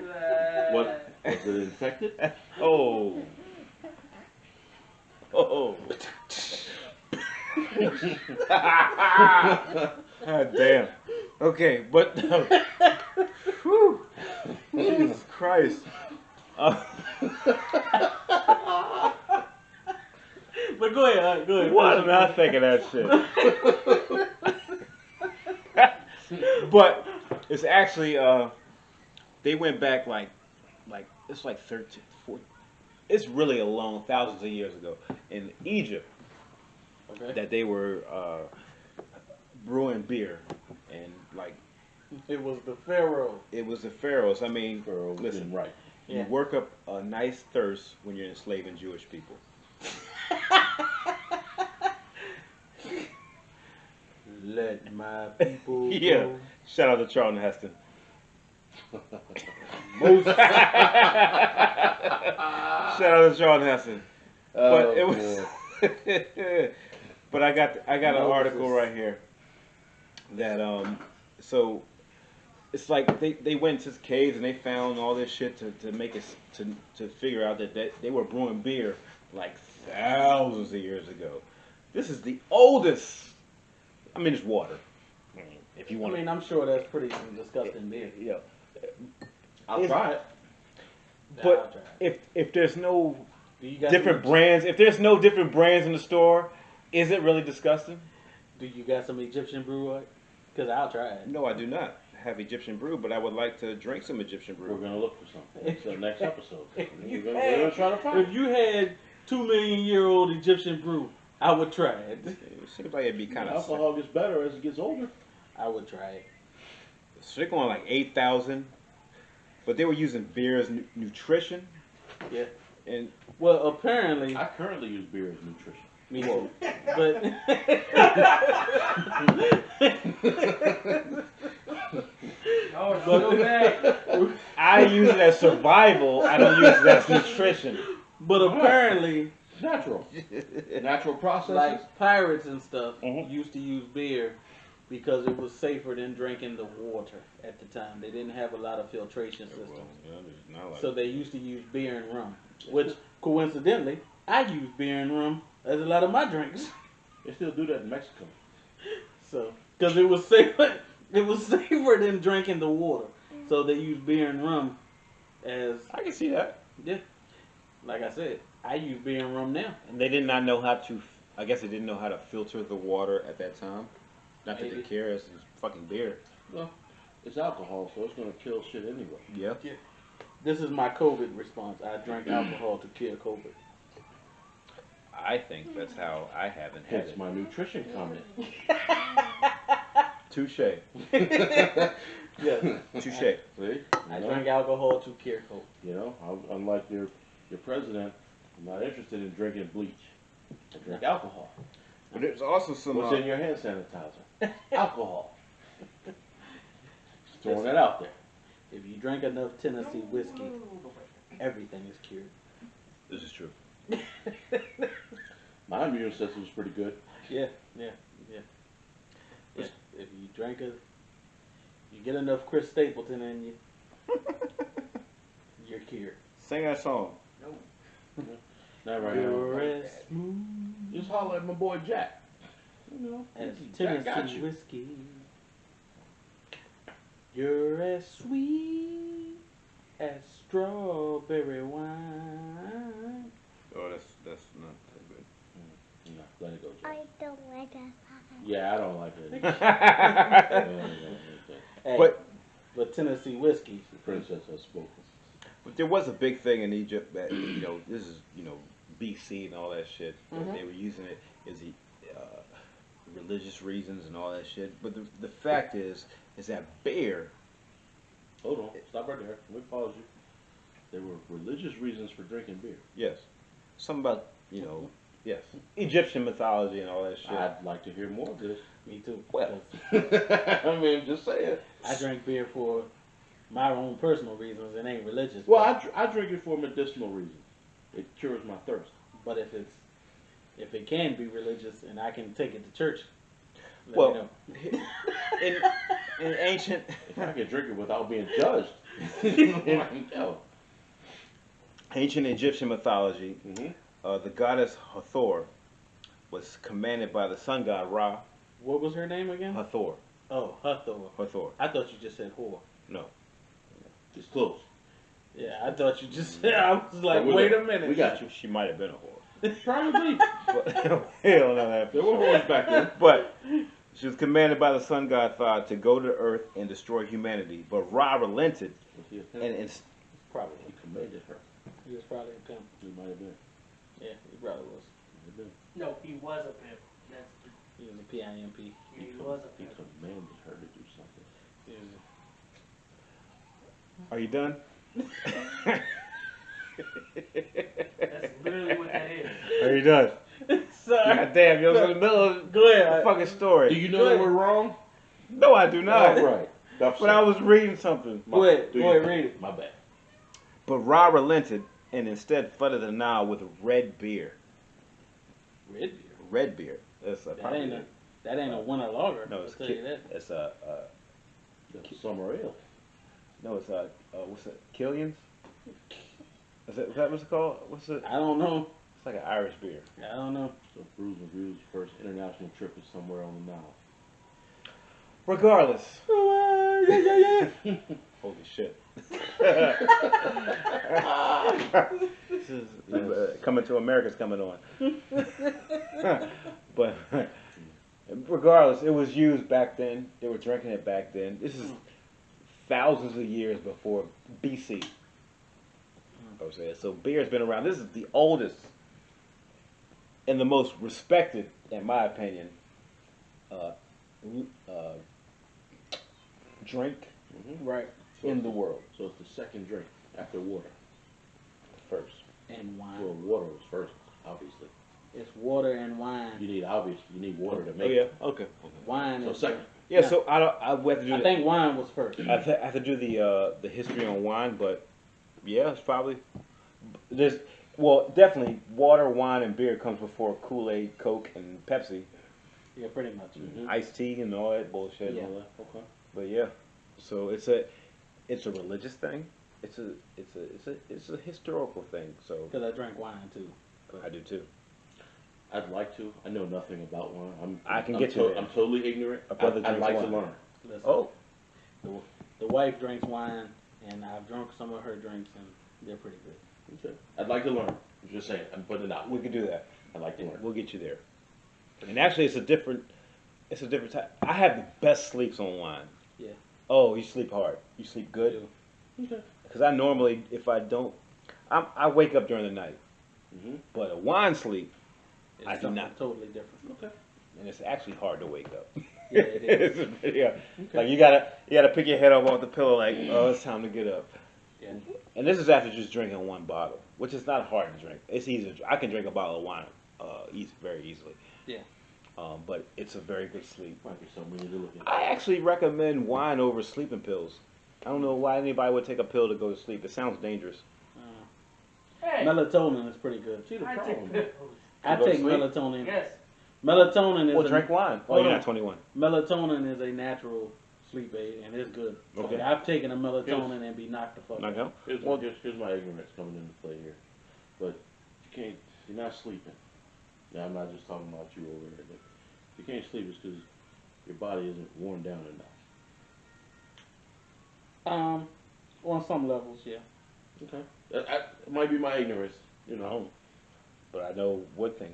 What? Was it infected? Oh. Oh. God damn. Okay, but whew, Jesus Christ. But go ahead. Go ahead. What am I thinking that shit? But it's actually they went back like it's like 13, 14. It's really a long thousands of years ago in Egypt Okay. that they were brewing beer and like It was the Pharaoh. it was the pharaohs. I mean, Girl, listen, didn't right. you Yeah. work up a nice thirst when you're enslaving Jewish people. Let my people Yeah. go. Shout out to Charlton Heston. Most. Shout out to Charlton Heston. But it was. But I got an article right here that so it's like they went to caves and they found all this shit to make it to figure out that they were brewing beer like thousands of years ago. This is the oldest. I mean, it's water. If you I want. mean, I'm sure that's pretty disgusting beer. Yeah. I'll try it. I'll But try it. if there's no Do you got different some, brands, if there's no different brands in the store, is it really disgusting? Do you got some Egyptian brew? Because I'll try it. No, I do not have Egyptian brew, but I would like to drink some Egyptian brew. We're gonna look for something. So next episode. If We're you gonna, had- we're gonna try to find If you had 2 million-year-old Egyptian brew, I would try it. It seems like it'd be kind of. Alcohol gets better as it gets older. I would try it. So they're going like 8,000, but they were using beer as nutrition. Yeah. And Well, apparently, I currently use beer as nutrition. me too. But No, it's still bad. I use it as survival. I don't use it as nutrition. but apparently, It's natural. Natural processes. like pirates and stuff Mhm. used to use beer because it was safer than drinking the water at the time. They didn't have a lot of filtration systems. So they used to use beer and rum, which coincidentally, I use beer and rum as a lot of my drinks. They still do that in Mexico. So, because it was safer, it was safer than drinking the water. So they use beer and rum as, I can see that. yeah. Like I said, I use beer and rum now. And they did not know how to. I guess they didn't know how to filter the water at that time. Not that Maybe. they care. It's fucking beer. Well, it's alcohol, so it's gonna kill shit anyway. Yeah. This is my COVID response. I drank alcohol to kill COVID. I think that's how I haven't had Hence it. my nutrition comment. Touche. Yeah. Touche. See? I drank alcohol to cure COVID. You know, unlike your president, I'm not interested in drinking bleach. I drink alcohol. But there's also some. What's in your hand sanitizer? Alcohol. Just throwing that out there. If you drink enough Tennessee whiskey, everything is cured. This is true. My immune system is pretty good. Yeah. If you drink it, you get enough Chris Stapleton in you, you're cured. Sing that song. Never You're have. as smooth Just holler at my boy Jack. You know, as Jack got Tennessee you. whiskey. You're as sweet as strawberry wine. Oh, that's not that good. No, let it go, I Jack. don't like that. Yeah, I don't like it. I don't like that. Hey, But but Tennessee whiskey. The princess has spoken. But there was a big thing in Egypt that this is BC and all that shit. That Mhm. they were using it as religious reasons and all that shit. But the fact is that beer. Hold on, stop right there. Let me pause you. There were religious reasons for drinking beer. Yes, something about yes, Egyptian mythology and all that shit. I'd like to hear more of this. Me too. Well. I mean, just saying. I drink beer for my own personal reasons. It ain't religious. Well, but, I drink it for medicinal reasons. It cures my thirst. but if it can be religious and I can take it to church, let Well, me know. in ancient If I can drink it without being judged. Go. ancient Egyptian mythology, Mhm. the goddess Hathor was commanded by the sun god Ra. What was her name again? Hathor. Oh, Hathor. Hathor. I thought you just said whore. No. It's close. Yeah, I thought you just said. I was like, But we wait got- a minute. we got you. She might have been a whore. Probably. But hell no, that. There were whores back then. But she was commanded by the sun god Thoth to go to earth and destroy humanity. But Ra relented Was he a pimp? and Probably. He commanded her. He was probably a pimp. He might have been. Yeah, he probably was. Might have been. No, he was a pimp. That's the, He was a PIMP. he was a He pimp. commanded her to do something. He was are you done? That's literally what that is. Are you done? Sorry. God damn, you was in the middle of Go ahead. the fucking story. Do you know that we're wrong? No, I do not. All right. That's But I was reading something. Go ahead. Do Go ahead, you- read it. My bad. But Ra relented and instead flooded the Nile with red beer. Red beer. Red beer. That's That ain't a winter lager. No, I'll it's tell you that. it's That's summer ale. no, it's what's it? Killian's. Is that what's it called? What's it? I don't know. It's like an Irish beer. I don't know. So Brews and Views' first international trip is somewhere on the Nile. Regardless. Holy shit. This is Coming to America's coming on. But regardless, it was used back then. They were drinking it back then. This is thousands of years before BC. Okay, so beer's been around. This is the oldest and the most respected, in my opinion, drink Right. in the world. So it's the second drink after water. First. And wine. Well, water was first, obviously. It's water and wine. You need water to Oh make yeah. it. Okay. Wine So is second. Yeah. Yeah. So I have to do. I think wine was first. I have to do the history on wine, but yeah, it's probably definitely water, wine, and beer comes before Kool-Aid, Coke, and Pepsi, Yeah, pretty much. iced tea, and all that bullshit. Yeah. And all that. Okay. But yeah, so it's a religious thing. It's a historical thing. So Because I drank wine too. I do too. I'd like to. I know nothing about wine. I can get you there. I'm totally ignorant. A brother I'd drinks like to wine. learn. Listen, Oh, the wife drinks wine, and I've drunk some of her drinks, and they're pretty good. Okay. I'd like to learn. I'm just saying. I'm putting it out. we can do that. I'd like to learn. We'll get you there. And actually, it's a different type. I have the best sleeps on wine. Yeah. Oh, you sleep hard. You sleep good. Okay. Because I normally, if I don't, I wake up during the night. Mm-hmm. But a wine sleep, It's I do something not. totally different. Okay. And it's actually hard to wake up. Yeah, it is. Yeah. Okay. Like you gotta pick your head up off the pillow. Like, oh, it's time to get up. Yeah. And this is after just drinking one bottle, which is not hard to drink. It's easy. I can drink a bottle of wine, very easily. Yeah. But it's a very good sleep. Might be something we need to look at. I actually recommend wine over sleeping pills. I don't know why anybody would take a pill to go to sleep. It sounds dangerous. Hey, Melatonin is pretty good. See the I problem. take I go to take sleep? melatonin. Yes. Melatonin is Well, drink wine. Oh, Hold you're on. not 21. melatonin is a natural sleep aid, and it's good. Okay. I've taken a melatonin and be knocked the fuck Not out. go? Here's my ignorance coming into play here. But you're not sleeping. Now, I'm not just talking about you over there. But if you can't sleep, it's because your body isn't worn down enough. On some levels, yeah. Okay. It might be my ignorance, you know. No. But I know one thing.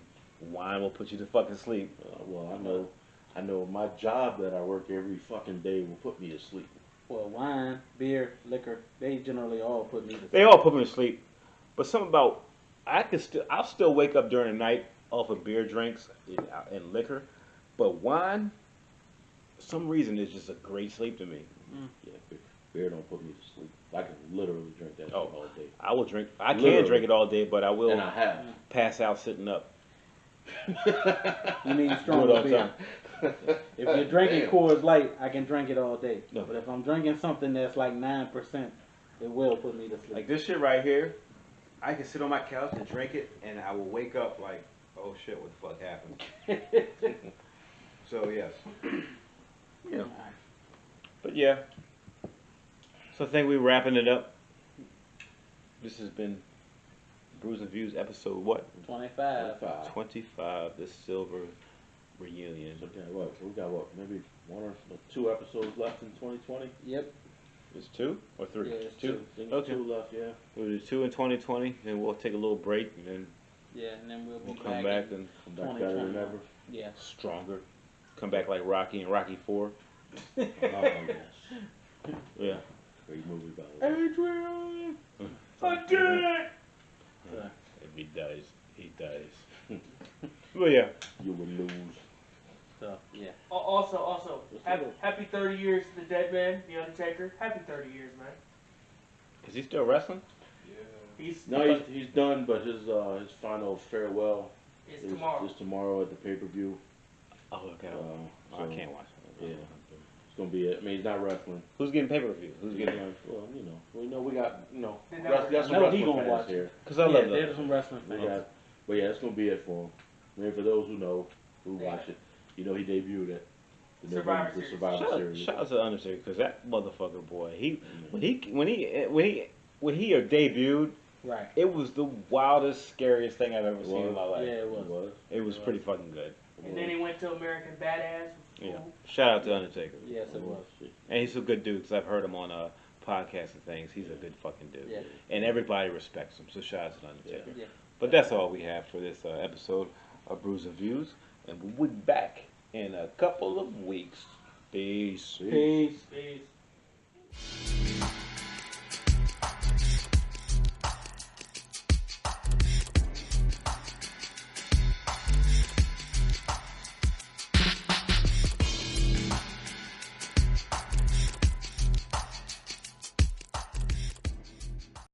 Wine will put you to fucking sleep. Well, I know my job that I work every fucking day will put me to sleep. Well, wine, beer, liquor, they generally all put me to sleep. They all put me to sleep. But something about I'll still wake up during the night off of beer drinks and liquor. But wine, for some reason, is just a great sleep to me. Yeah, beer don't put me to sleep. I can literally drink that shit all day. I will drink. I Literally. can drink it all day, but I will And I have. pass out sitting up. You need Do it stronger all the beer. time. If you're drinking Coors Light, I can drink it all day. No. But if I'm drinking something that's like 9%, it will put me to sleep. Like this shit right here, I can sit on my couch and drink it, and I will wake up like, oh shit, what the fuck happened? So yes, yeah. But yeah, so I think we're wrapping it up. This has been Brews and Views episode what? 25. 25, the silver reunion. So, we got maybe 1 or 2 episodes left in 2020? Yep. It's 2 or 3? Yeah, it's 2. I think Okay. 2 left, yeah. We'll do 2 in 2020, and we'll take a little break, and then Yeah, and then we'll we'll be come back in- and Come back better than 2021. ever. Yeah. stronger. Come back like Rocky and Rocky 4. Oh, yes. Yeah. Great movie, by the way. Adrian! I did it! If he dies, he dies. But yeah. You would lose. So, yeah. Also, Let's happy, do it. happy 30 years to the dead man, The Undertaker. Happy 30 years, man. Is he still wrestling? He's No, he's done, but his final farewell it's tomorrow. is tomorrow at the pay-per-view. Oh, okay. So, I can't watch it. yeah. It's going to be it. I mean, he's not wrestling. Who's getting pay-per-view? Who's getting Well, we got, The network. got some I know he wrestling gonna fans watch here. Because I Yeah, love there's that. some wrestling We fans. got, but yeah, that's going to be it for him. I mean, for those who know, who Yeah. watch it, you know he debuted at the Survivor November Series. Survivor Series. Shout out to the Undertaker, because that motherfucker boy, when he debuted, Right. it was the wildest, scariest thing I've ever It seen in was. my life. Yeah, it was. It was pretty fucking good. And then he went to American Badass. Which was Yeah. cool. Shout out to Undertaker. Yes, it was. And he's a good dude, because I've heard him on podcasts and things. He's a good fucking dude. Yeah. And everybody respects him, so shout out to the Undertaker. Yeah. But that's all we have for this episode of Brews and Views. And we'll be back in a couple of weeks. Peace. Peace. Peace.